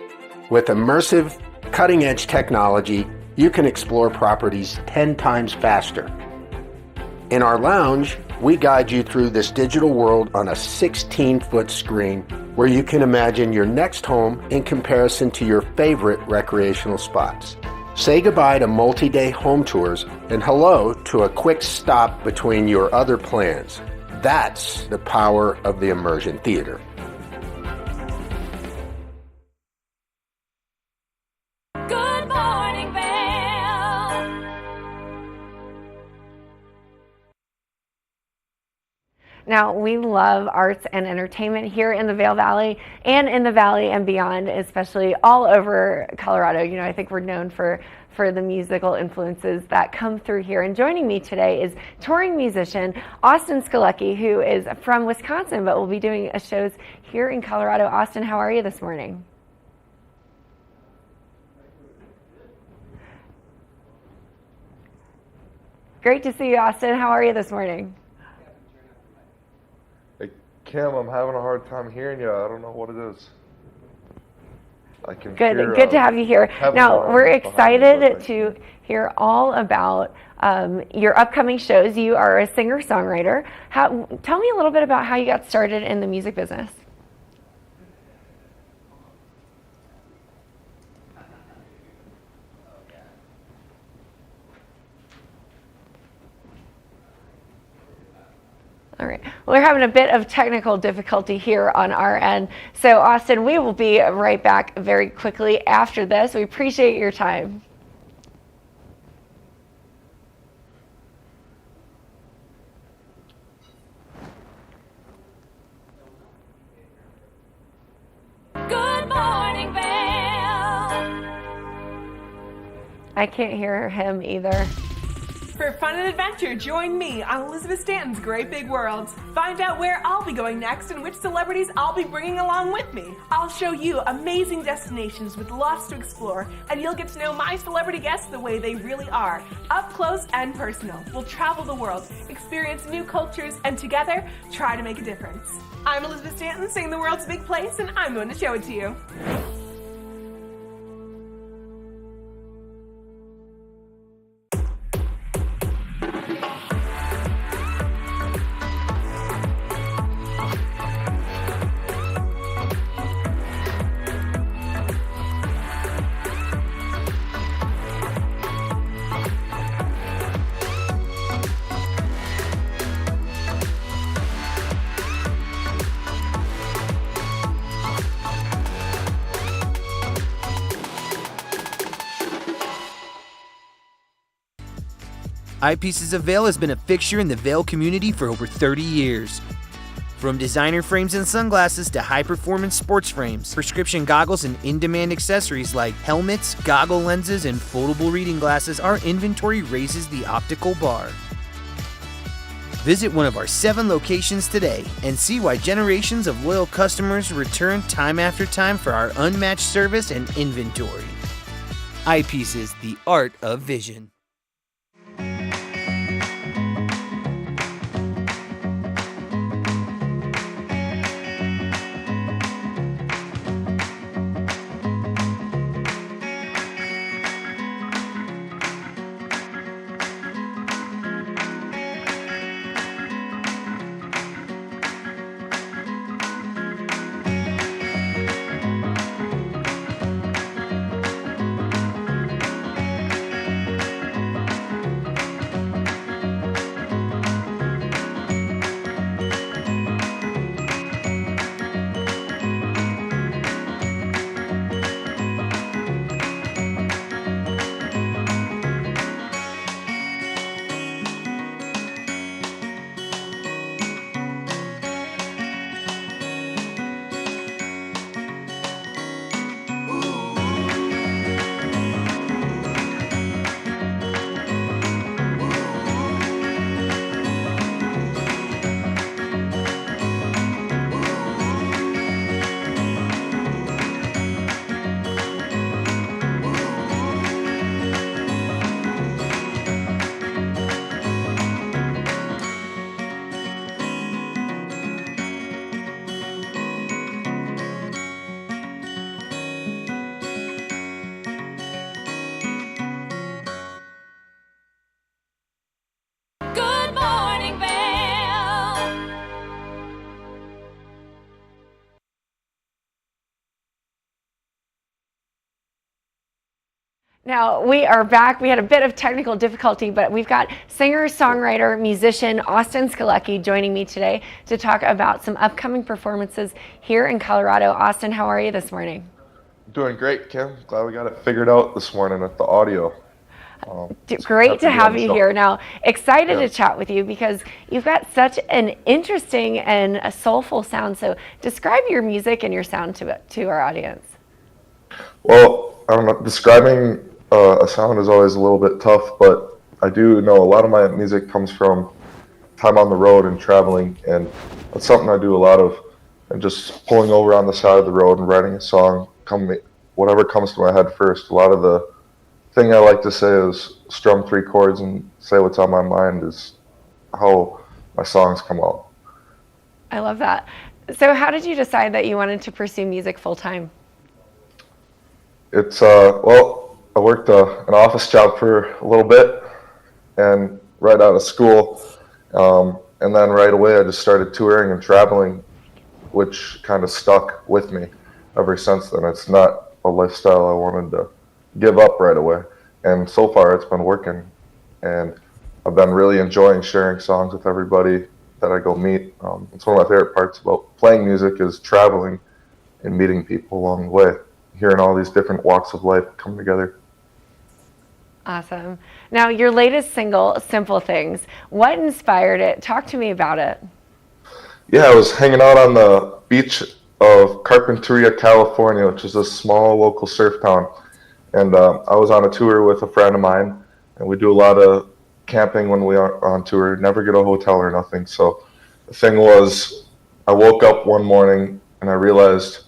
With immersive, cutting-edge technology, you can explore properties 10 times faster. In our lounge, we guide you through this digital world on a 16-foot screen where you can imagine your next home in comparison to your favorite recreational spots. Say goodbye to multi-day home tours and hello to a quick stop between your other plans. That's the power of the Immersion Theater. Good morning, Vail. Now, we love arts and entertainment here in the Vail Valley and in the Valley and beyond, especially all over Colorado. You know, I think we're known for the musical influences that come through here. And joining me today is touring musician Austin Skalecki, who is from Wisconsin, but will be doing shows here in Colorado. Austin, how are you this morning? Great to see you, Austin. How are you this morning? Hey, Kim, I'm having a hard time hearing you. I don't know what it is. I can Good, hear, good to have you here. Now, we're excited behind me, to hear all about your upcoming shows. You are a singer-songwriter. Tell me a little bit about how you got started in the music business. All right, we're having a bit of technical difficulty here on our end. So Austin, we will be right back very quickly after this. We appreciate your time. Good morning, Vail. I can't hear him either. For fun and adventure, join me on Elizabeth Stanton's Great Big World. Find out where I'll be going next and which celebrities I'll be bringing along with me. I'll show you amazing destinations with lots to explore, and you'll get to know my celebrity guests the way they really are, up close and personal. We'll travel the world, experience new cultures, and together, try to make a difference. I'm Elizabeth Stanton, singing The World's a Big Place, and I'm going to show it to you. Eyepieces of Vail has been a fixture in the Vail community for over 30 years. From designer frames and sunglasses to high-performance sports frames, prescription goggles and in-demand accessories like helmets, goggle lenses, and foldable reading glasses, our inventory raises the optical bar. Visit one of our 7 locations today and see why generations of loyal customers return time after time for our unmatched service and inventory. Eyepieces, the art of vision. Now, we are back. We had a bit of technical difficulty, but we've got singer, songwriter, musician Austin Skalecki joining me today to talk about some upcoming performances here in Colorado. Austin, how are you this morning? Doing great, Kim. Glad we got it figured out this morning at the audio. Great to have you here. Now, excited Yeah. to chat with you because you've got such an interesting and a soulful sound. So describe your music and your sound to our audience. Well, I don't know, describing a sound is always a little bit tough, but I do know a lot of my music comes from time on the road and traveling, and that's something I do a lot of, and just pulling over on the side of the road and writing a song, whatever comes to my head first. A lot of the thing I like to say is strum 3 chords and say what's on my mind is how my songs come out. I love that. So how did you decide that you wanted to pursue music full time? It's, well, I worked an office job for a little bit and right out of school. And then right away I just started touring and traveling, which kind of stuck with me ever since then. It's not a lifestyle I wanted to give up right away. And so far it's been working. And I've been really enjoying sharing songs with everybody that I go meet. It's one of my favorite parts about playing music is traveling and meeting people along the way, hearing all these different walks of life come together. Awesome. Now, your latest single, Simple Things, what inspired it? Talk to me about it. Yeah, I was hanging out on the beach of Carpinteria, California, which is a small local surf town. And I was on a tour with a friend of mine, and we do a lot of camping when we are on tour, never get a hotel or nothing. So the thing was, I woke up one morning and I realized,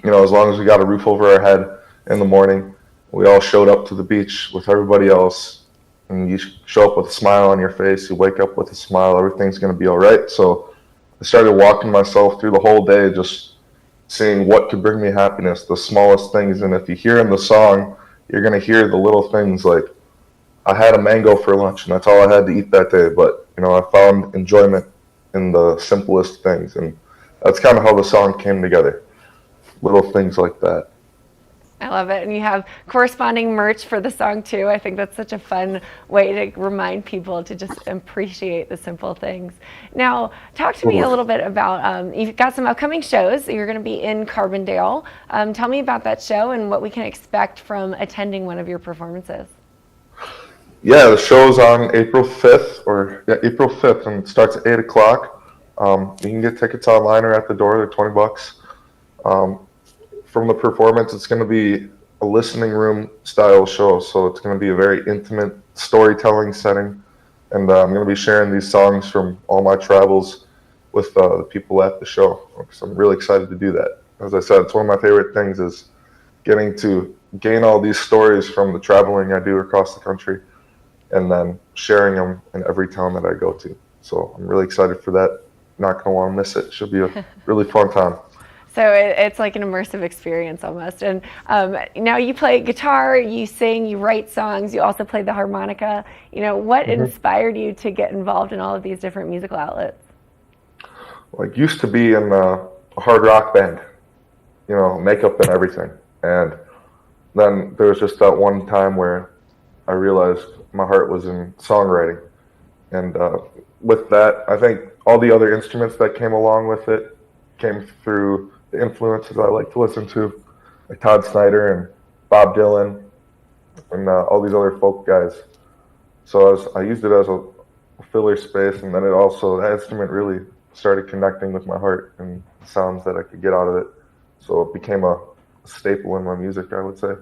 you know, as long as we got a roof over our head in the morning, we all showed up to the beach with everybody else, and you show up with a smile on your face, you wake up with a smile, everything's going to be all right. So I started walking myself through the whole day, just seeing what could bring me happiness, the smallest things. And if you hear in the song, you're going to hear the little things like, I had a mango for lunch and that's all I had to eat that day. But, you know, I found enjoyment in the simplest things. And that's kind of how the song came together. Little things like that. I love it. And you have corresponding merch for the song too. I think that's such a fun way to remind people to just appreciate the simple things. Now, talk to me a little bit about, you've got some upcoming shows. You're going to be in Carbondale. Tell me about that show and what we can expect from attending one of your performances. Yeah, the show's on April 5th, and it starts at 8 o'clock. You can get tickets online or at the door. They're $20. From the performance, it's going to be a listening room style show, so it's going to be a very intimate storytelling setting, and I'm going to be sharing these songs from all my travels with the people at the show. So I'm really excited to do that. As I said, it's one of my favorite things is getting to gain all these stories from the traveling I do across the country and then sharing them in every town that I go to. So I'm really excited for that. Not going to want to miss it. Should be a really fun time. So it's like an immersive experience almost. And now you play guitar, you sing, you write songs, you also play the harmonica. You know, what inspired you to get involved in all of these different musical outlets? Well, I used to be in a hard rock band, you know, makeup and everything. And then there was just that one time where I realized my heart was in songwriting. And with that, I think all the other instruments that came along with it came through the influences I like to listen to, like Todd Snyder and Bob Dylan and all these other folk guys. So I used it as a filler space, and then that instrument really started connecting with my heart and sounds that I could get out of it. So it became a staple in my music, I would say.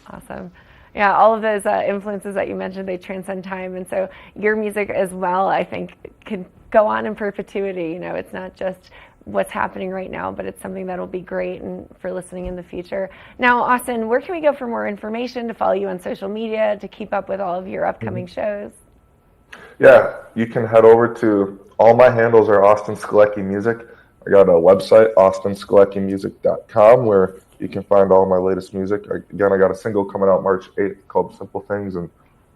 Awesome. Yeah, all of those influences that you mentioned, they transcend time. And so your music as well, I think, can go on in perpetuity. You know, it's not just what's happening right now, but it's something that'll be great and for listening in the future. Now, Austin, where can we go for more information, to follow you on social media, to keep up with all of your upcoming shows? Yeah, you can head over to, all my handles are Austin Skalecki Music. I got a website, austinskaleckimusic.com, where you can find all my latest music. Again, I got a single coming out March 8th called Simple Things, and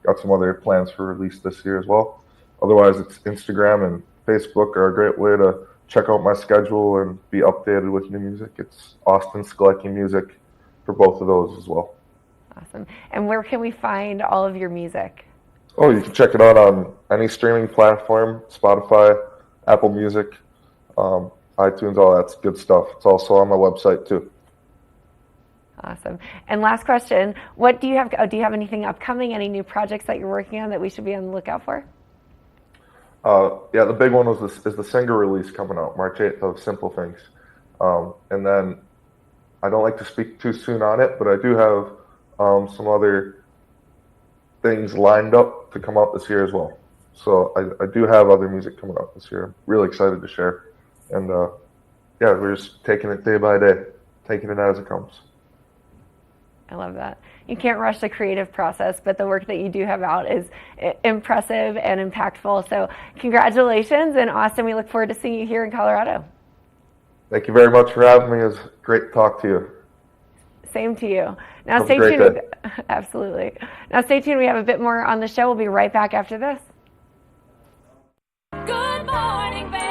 got some other plans for release this year as well. Otherwise, it's Instagram and Facebook are a great way to check out my schedule and be updated with new music. It's Austin Skalecki Music for both of those as well. Awesome. And where can we find all of your music? Oh, you can check it out on any streaming platform, Spotify, Apple Music, iTunes, all that good stuff. It's also on my website too. Awesome. And last question, what do you have? Do you have anything upcoming? Any new projects that you're working on that we should be on the lookout for? Yeah, the big one is the single release coming out March 8th of Simple Things. And then I don't like to speak too soon on it, but I do have some other things lined up to come out this year as well. So I do have other music coming out this year. I'm really excited to share. And yeah, we're just taking it day by day, taking it as it comes. I love that. You can't rush the creative process, but the work that you do have out is impressive and impactful. So congratulations, and Austin, we look forward to seeing you here in Colorado. Thank you very much for having me. It was great to talk to you. Same to you. Now Have stay a great tuned. day. Absolutely. Now stay tuned. We have a bit more on the show. We'll be right back after this. Good morning, Vail.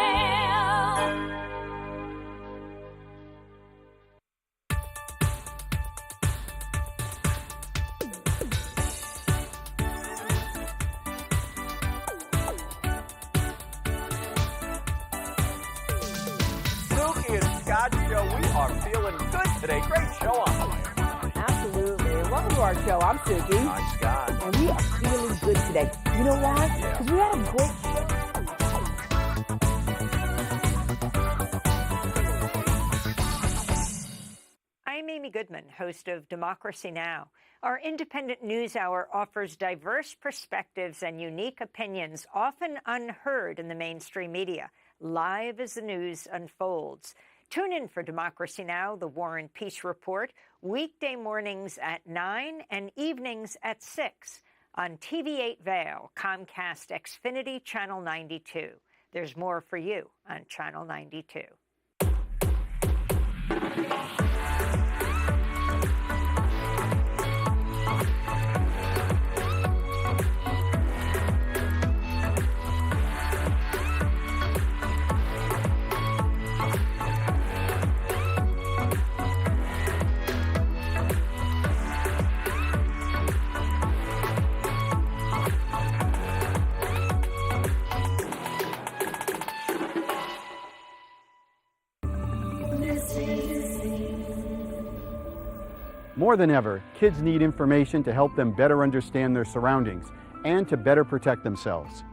Spooky and Scott Show. We are feeling good today. Great show on the way. Absolutely. Welcome to our show. I'm Suki. I'm Scott. And we are feeling good today. You know why? Because we had a great show. I'm Amy Goodman, host of Democracy Now! Our independent news hour offers diverse perspectives and unique opinions, often unheard in the mainstream media, live as the news unfolds. Tune in for Democracy Now!, the War and Peace Report, weekday mornings at 9 and evenings at 6 on TV8 Vail, Comcast Xfinity Channel 92. There's more for you on Channel 92. More than ever, kids need information to help them better understand their surroundings and to better protect themselves.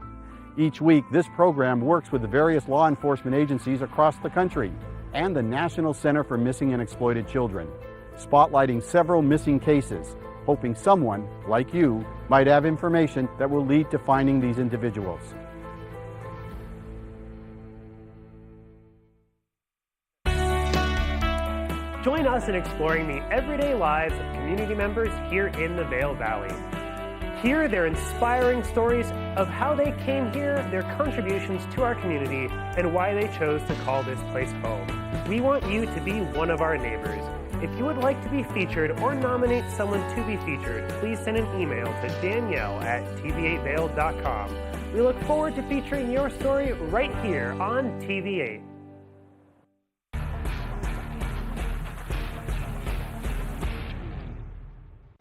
Each week, this program works with the various law enforcement agencies across the country and the National Center for Missing and Exploited Children, spotlighting several missing cases, hoping someone, like you, might have information that will lead to finding these individuals. Join us in exploring the everyday lives of community members here in the Vail Valley. Hear their inspiring stories of how they came here, their contributions to our community, and why they chose to call this place home. We want you to be one of our neighbors. If you would like to be featured or nominate someone to be featured, please send an email to danielle@tv8vail.com. We look forward to featuring your story right here on TV8.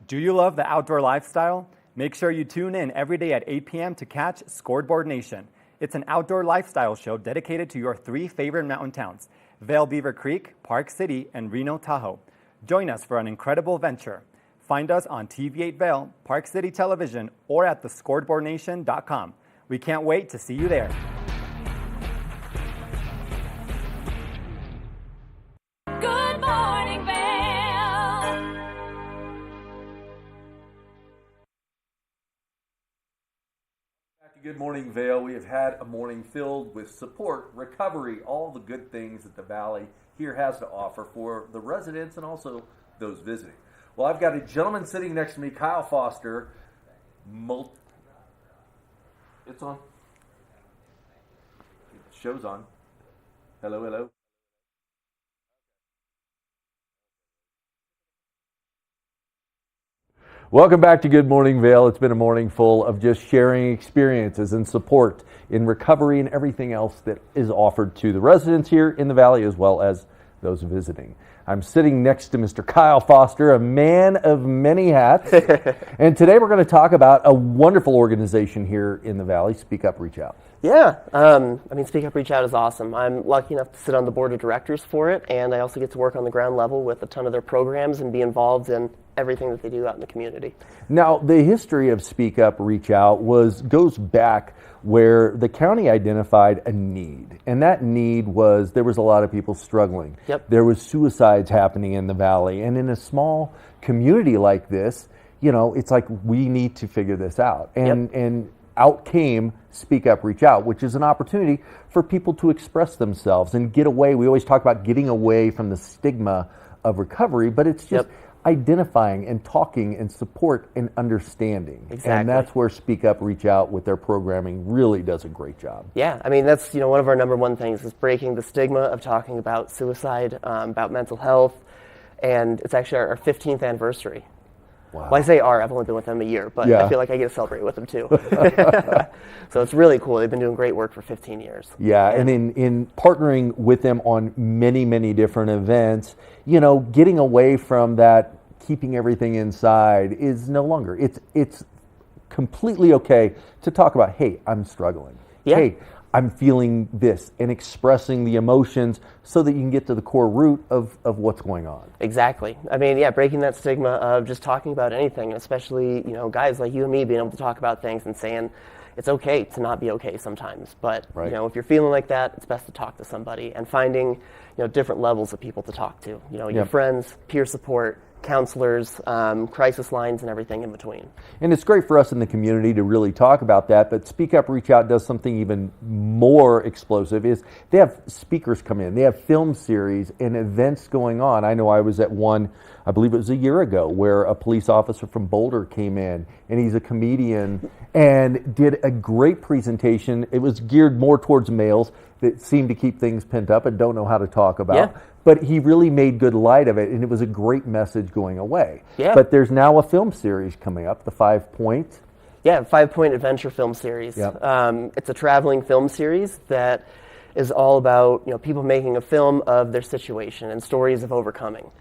Do you love the outdoor lifestyle? Make sure you tune in every day at 8 p.m. to catch Scoreboard Nation. It's an outdoor lifestyle show dedicated to your three favorite mountain towns, Vail Beaver Creek, Park City, and Reno Tahoe. Join us for an incredible venture. Find us on TV8 Vail, Park City Television, or at thescoreboardnation.com. We can't wait to see you there. Good morning, Vail. Good morning, Vail. We have had a morning filled with support, recovery, all the good things that the Valley here has to offer for the residents and also those visiting. Well, I've got a gentleman sitting next to me, Kyle Foster. It's on. The show's on. Hello, hello. Welcome back to Good Morning Vail. It's been a morning full of just sharing experiences and support in recovery and everything else that is offered to the residents here in the Valley as well as those visiting. I'm sitting next to Mr. Kyle Foster, a man of many hats. And today we're going to talk about a wonderful organization here in the Valley, Speak Up, Reach Out. Yeah, Speak Up, Reach Out is awesome. I'm lucky enough to sit on the board of directors for it, and I also get to work on the ground level with a ton of their programs and be involved in everything that they do out in the community. Now, the history of Speak Up, Reach Out goes back where the county identified a need, and that need was there was a lot of people struggling. Yep. There was suicides happening in the Valley, and in a small community like this, it's like we need to figure this out. And out came Speak Up, Reach Out, which is an opportunity for people to express themselves and get away. We always talk about getting away from the stigma of recovery, but it's just identifying and talking and support and understanding. Exactly. And that's where Speak Up, Reach Out with their programming really does a great job. Yeah, that's one of our number one things is breaking the stigma of talking about suicide, about mental health, and it's actually our 15th anniversary. Wow. Well, I say I've only been with them a year, but I feel like I get to celebrate with them too. So it's really cool. They've been doing great work for 15 years. Yeah, and in partnering with them on many, many different events, getting away from that keeping everything inside is no longer. It's completely okay to talk about, hey, I'm struggling. Yeah. Hey, I'm feeling this, and expressing the emotions so that you can get to the core root of what's going on. Exactly. Breaking that stigma of just talking about anything, especially, guys like you and me being able to talk about things and saying it's okay to not be okay sometimes. But, if you're feeling like that, it's best to talk to somebody and finding, different levels of people to talk to. Your friends, peer support, counselors, crisis lines, and everything in between. And it's great for us in the community to really talk about that, but Speak Up, Reach Out does something even more explosive, is they have speakers come in, they have film series and events going on. I know I was at one, I believe it was a year ago, where a police officer from Boulder came in, and he's a comedian, and did a great presentation. It was geared more towards males that seem to keep things pent up and don't know how to talk about. Yeah. But he really made good light of it, and it was a great message going away. Yeah. But there's now a film series coming up, the 5 Point. Yeah, 5 Point Adventure film series. Yep. It's a traveling film series that is all about people making a film of their situation and stories of overcoming.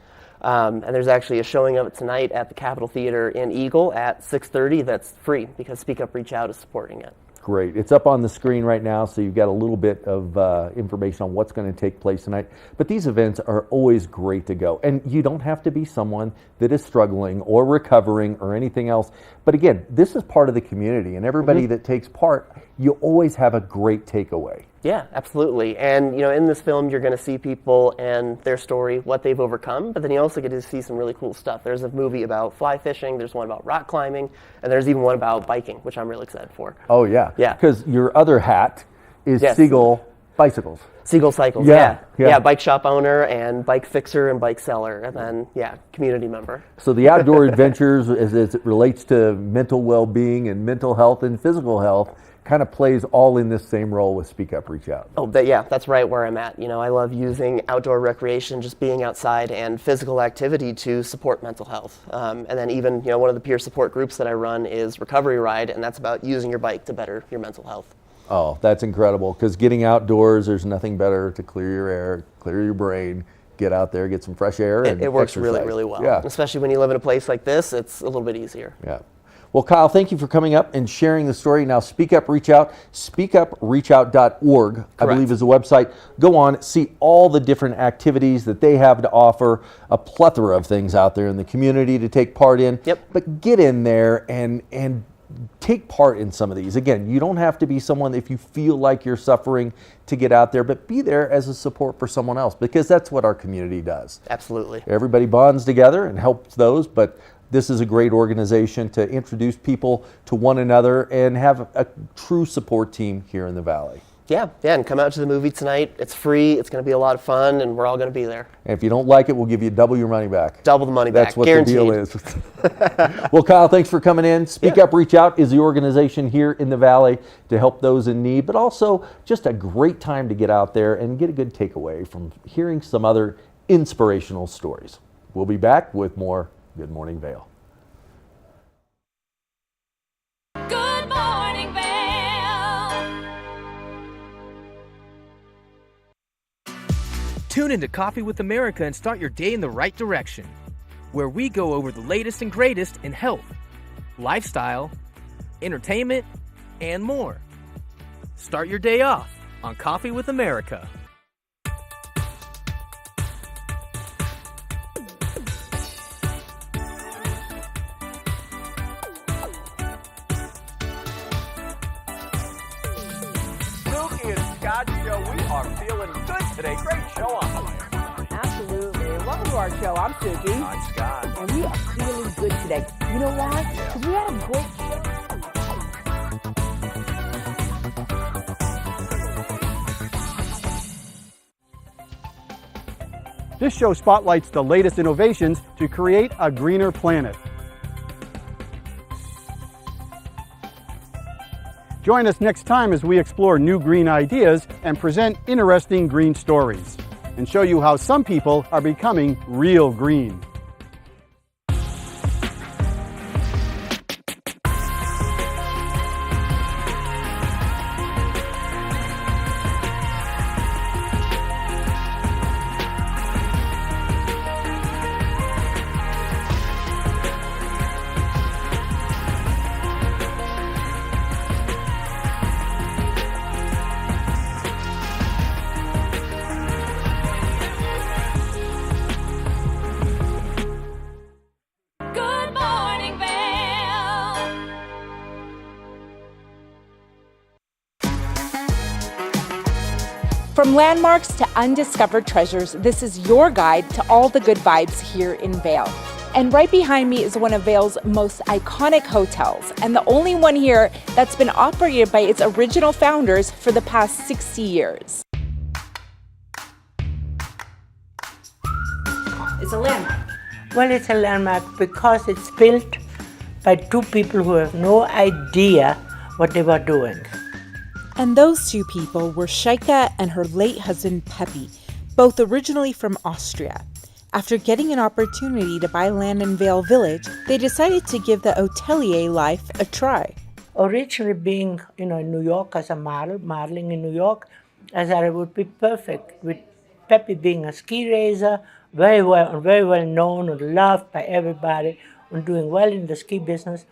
And there's actually a showing of it tonight at the Capitol Theater in Eagle at 6:30. That's free because Speak Up, Reach Out is supporting it. Great. It's up on the screen right now, so you've got a little bit of information on what's going to take place tonight. But these events are always great to go. And you don't have to be someone that is struggling or recovering or anything else. But again, this is part of the community, and everybody that takes part, you always have a great takeaway. Yeah, absolutely. And in this film, you're going to see people and their story, what they've overcome, but then you also get to see some really cool stuff. There's a movie about fly fishing, there's one about rock climbing, and there's even one about biking, which I'm really excited for. Oh, yeah. Yeah. Because your other hat is Seagull Bicycles. Seagull Cycles, yeah. Bike shop owner and bike fixer and bike seller, and then, community member. So the outdoor adventures, as it relates to mental well-being and mental health and physical health, kind of plays all in this same role with Speak Up, Reach Out. Oh, that's right where I'm at. I love using outdoor recreation, just being outside, and physical activity to support mental health. And then even, one of the peer support groups that I run is Recovery Ride, and that's about using your bike to better your mental health. Oh, that's incredible, because getting outdoors, there's nothing better to clear your air, clear your brain, get out there, get some fresh air, and it works exercise. really, really well. Yeah. Especially when you live in a place like this, it's a little bit easier. Yeah. Well, Kyle, thank you for coming up and sharing the story. Now, Speak Up, Reach Out, speakupreachout.org, I believe is the website. Go on, see all the different activities that they have to offer, a plethora of things out there in the community to take part in. Yep. But get in there and take part in some of these. Again, you don't have to be someone, if you feel like you're suffering, to get out there, but be there as a support for someone else, because that's what our community does. Absolutely. Everybody bonds together and helps those, but this is a great organization to introduce people to one another and have a true support team here in the Valley. Yeah, and come out to the movie tonight. It's free. It's going to be a lot of fun, and we're all going to be there. And if you don't like it, we'll give you double your money back. Double the money back. That's what Guaranteed. the deal is. Well, Kyle, thanks for coming in. Speak Up, Reach Out is the organization here in the Valley to help those in need, but also just a great time to get out there and get a good takeaway from hearing some other inspirational stories. We'll be back with more Good Morning Vail. Good morning, Vail. Tune into Coffee with America and start your day in the right direction, where we go over the latest and greatest in health, lifestyle, entertainment, and more. Start your day off on Coffee with America. Suki and Scott show. We are feeling good today. Great show on the way. Absolutely. Welcome to our show. I'm Suki. I'm Scott. And we are feeling good today. You know why? Because we had a great show. This show spotlights the latest innovations to create a greener planet. Join us next time as we explore new green ideas and present interesting green stories, and show you how some people are becoming real green. Good morning, Vail. From landmarks to undiscovered treasures, this is your guide to all the good vibes here in Vail. And right behind me is one of Vail's most iconic hotels, and the only one here that's been operated by its original founders for the past 60 years. It's a landmark. Well, it's a landmark because it's built by two people who have no idea what they were doing. And those two people were Shaika and her late husband Pepe, both originally from Austria. After getting an opportunity to buy land in Vail Village, they decided to give the hotelier life a try. Originally being, in New York as a model, modeling in New York, I thought it would be perfect. With Pepe being a ski racer, very well known and loved by everybody, and doing well in the ski business.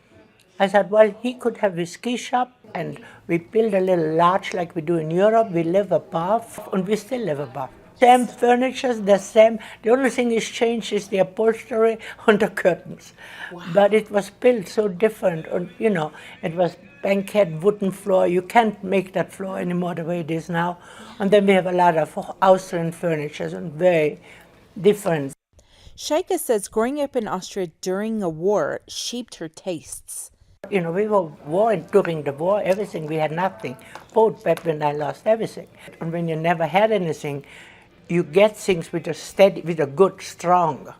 I thought, well, he could have his ski shop, and we build a little lodge like we do in Europe. We live above, and we still live above. Same furniture, the same. The only thing is changed is the upholstery and the curtains. Wow. But it was built so different, and it was banquette wooden floor. You can't make that floor anymore the way it is now. And then we have a lot of Austrian furniture and very different. Shaika says growing up in Austria during a war shaped her tastes. We were during the war, everything, we had nothing. Both Pepe and I lost everything. And when you never had anything, you get things with a good, strong,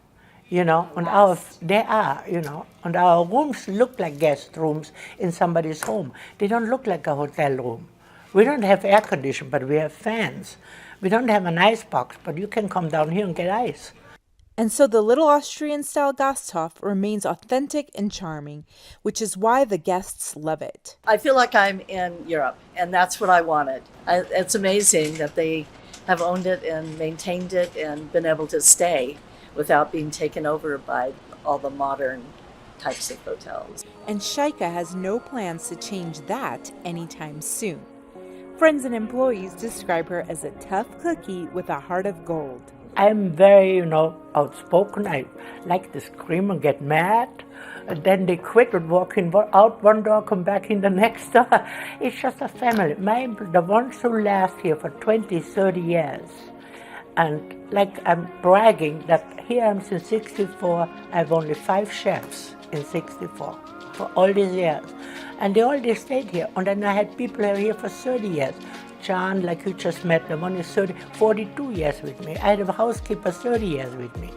and and our rooms look like guest rooms in somebody's home. They don't look like a hotel room. We don't have air conditioning, but we have fans. We don't have an ice box, but you can come down here and get ice. And so the little Austrian-style Gasthof remains authentic and charming, which is why the guests love it. I feel like I'm in Europe, and that's what I wanted. It's amazing that they have owned it and maintained it and been able to stay without being taken over by all the modern types of hotels. And Shaika has no plans to change that anytime soon. Friends and employees describe her as a tough cookie with a heart of gold. I'm very, outspoken. I like to scream and get mad. And then they quit and walk out one door, come back in the next door. It's just a family. The ones who last here for 20, 30 years. And I'm bragging that here I'm since 64. I have only 5 chefs in 64 for all these years. And they all stayed here. And then I had people here for 30 years. John, like you just met, the one is 42 years with me. I had a housekeeper 30 years with me.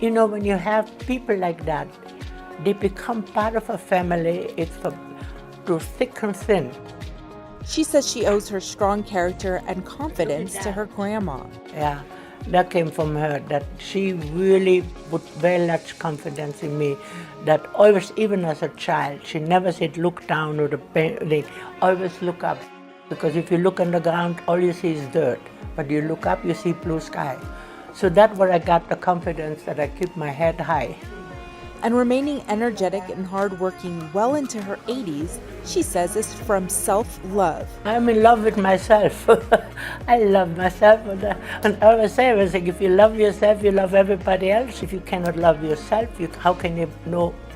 When you have people like that, they become part of a family. It's through thick and thin. She says she owes her strong character and confidence to her grandma. Yeah, that came from her, that she really put very much confidence in me. That always, even as a child, she never said look down or they always look up. Because if you look on the ground, all you see is dirt. But you look up, you see blue sky. So that's where I got the confidence that I keep my head high. And remaining energetic and hardworking well into her 80s, she says is from self-love. I'm in love with myself. I love myself. And I always say, if you love yourself, you love everybody else. If you cannot love yourself, how can you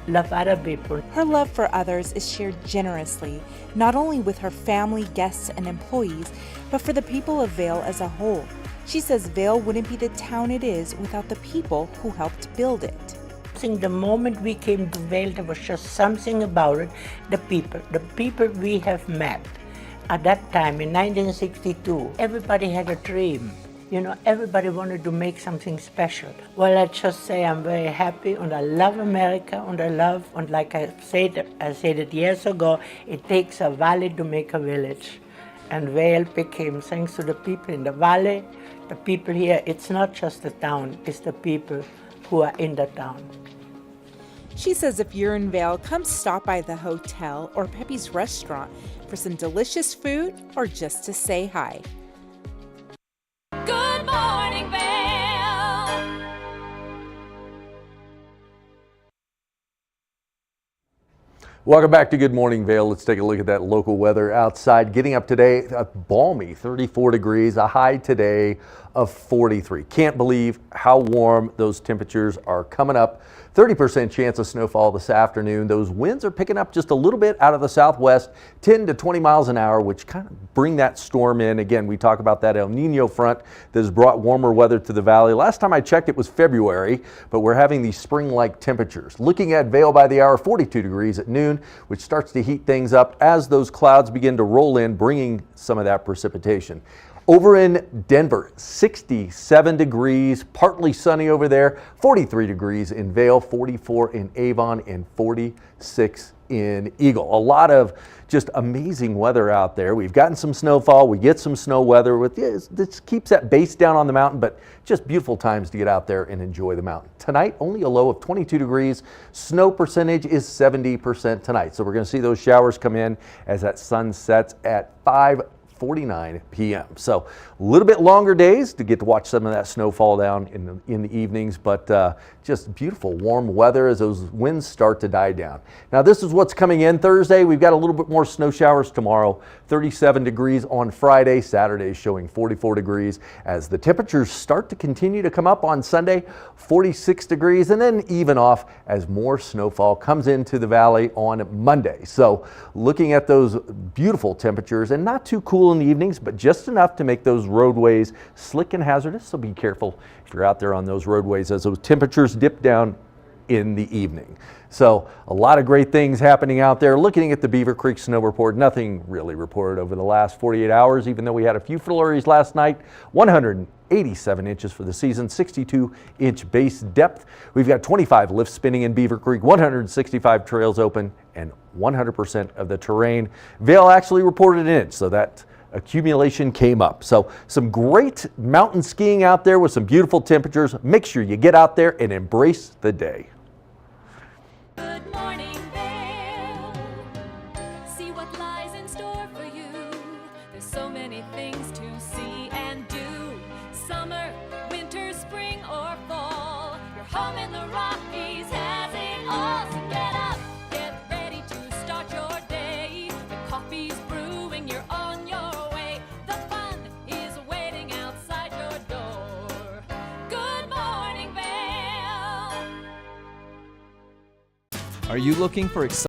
love other people? Her love for others is shared generously, not only with her family, guests, and employees, but for the people of Vail as a whole. She says Vail wouldn't be the town it is without the people who helped build it. The moment we came to Vail, there was just something about it, the people we have met. At that time, in 1962, everybody had a dream. Everybody wanted to make something special. Well, I just say I'm very happy, and I love America, and like I said it years ago, it takes a valley to make a village. And Vail became, thanks to the people in the valley, the people here, it's not just the town, it's the people who are in the town. She says if you're in Vail, come stop by the hotel or Pepe's restaurant for some delicious food or just to say hi. Good morning, Vail. Welcome back to Good Morning Vail. Let's take a look at that local weather outside. Getting up today, a balmy 34 degrees, a high today of 43. Can't believe how warm those temperatures are coming up. 30% chance of snowfall this afternoon. Those winds are picking up just a little bit out of the southwest, 10 to 20 miles an hour, which kind of bring that storm in. Again, we talk about that El Nino front that has brought warmer weather to the valley. Last time I checked, it was February, but we're having these spring-like temperatures. Looking at Vail by the hour, 42 degrees at noon, which starts to heat things up as those clouds begin to roll in, bringing some of that precipitation. Over in Denver, 67 degrees, partly sunny over there, 43 degrees in Vail, 44 in Avon, and 46 in Eagle. A lot of just amazing weather out there. We've gotten some snowfall, we get some snow weather. This keeps that base down on the mountain, but just beautiful times to get out there and enjoy the mountain. Tonight, only a low of 22 degrees. Snow percentage is 70% tonight. So we're going to see those showers come in as that sun sets at 5:49 p.m. So a little bit longer days to get to watch some of that snow fall down in the evenings, but just beautiful warm weather as those winds start to die down. Now this is what's coming in Thursday. We've got a little bit more snow showers tomorrow, 37 degrees on Friday. Saturday showing 44 degrees as the temperatures start to continue to come up on Sunday, 46 degrees, and then even off as more snowfall comes into the valley on Monday. So looking at those beautiful temperatures and not too cool in the evenings, but just enough to make those roadways slick and hazardous. So be careful if you're out there on those roadways as those temperatures dip down in the evening. So a lot of great things happening out there. Looking at the Beaver Creek snow report, nothing really reported over the last 48 hours, even though we had a few flurries last night. 187 inches for the season, 62-inch base depth. We've got 25 lifts spinning in Beaver Creek, 165 trails open, and 100% of the terrain. Vail actually reported an inch, so that accumulation came up. So some great mountain skiing out there with some beautiful temperatures. Make sure you get out there and embrace the day. Good morning, Vail. See what lies in store for you. There's so many things to see and do. Summer, winter, spring, or fall. Your home in the Rockies has it all. So get up, get ready to start your day. The coffee's brewing, you're on your way. The fun is waiting outside your door. Good morning, Vail. Are you looking for exciting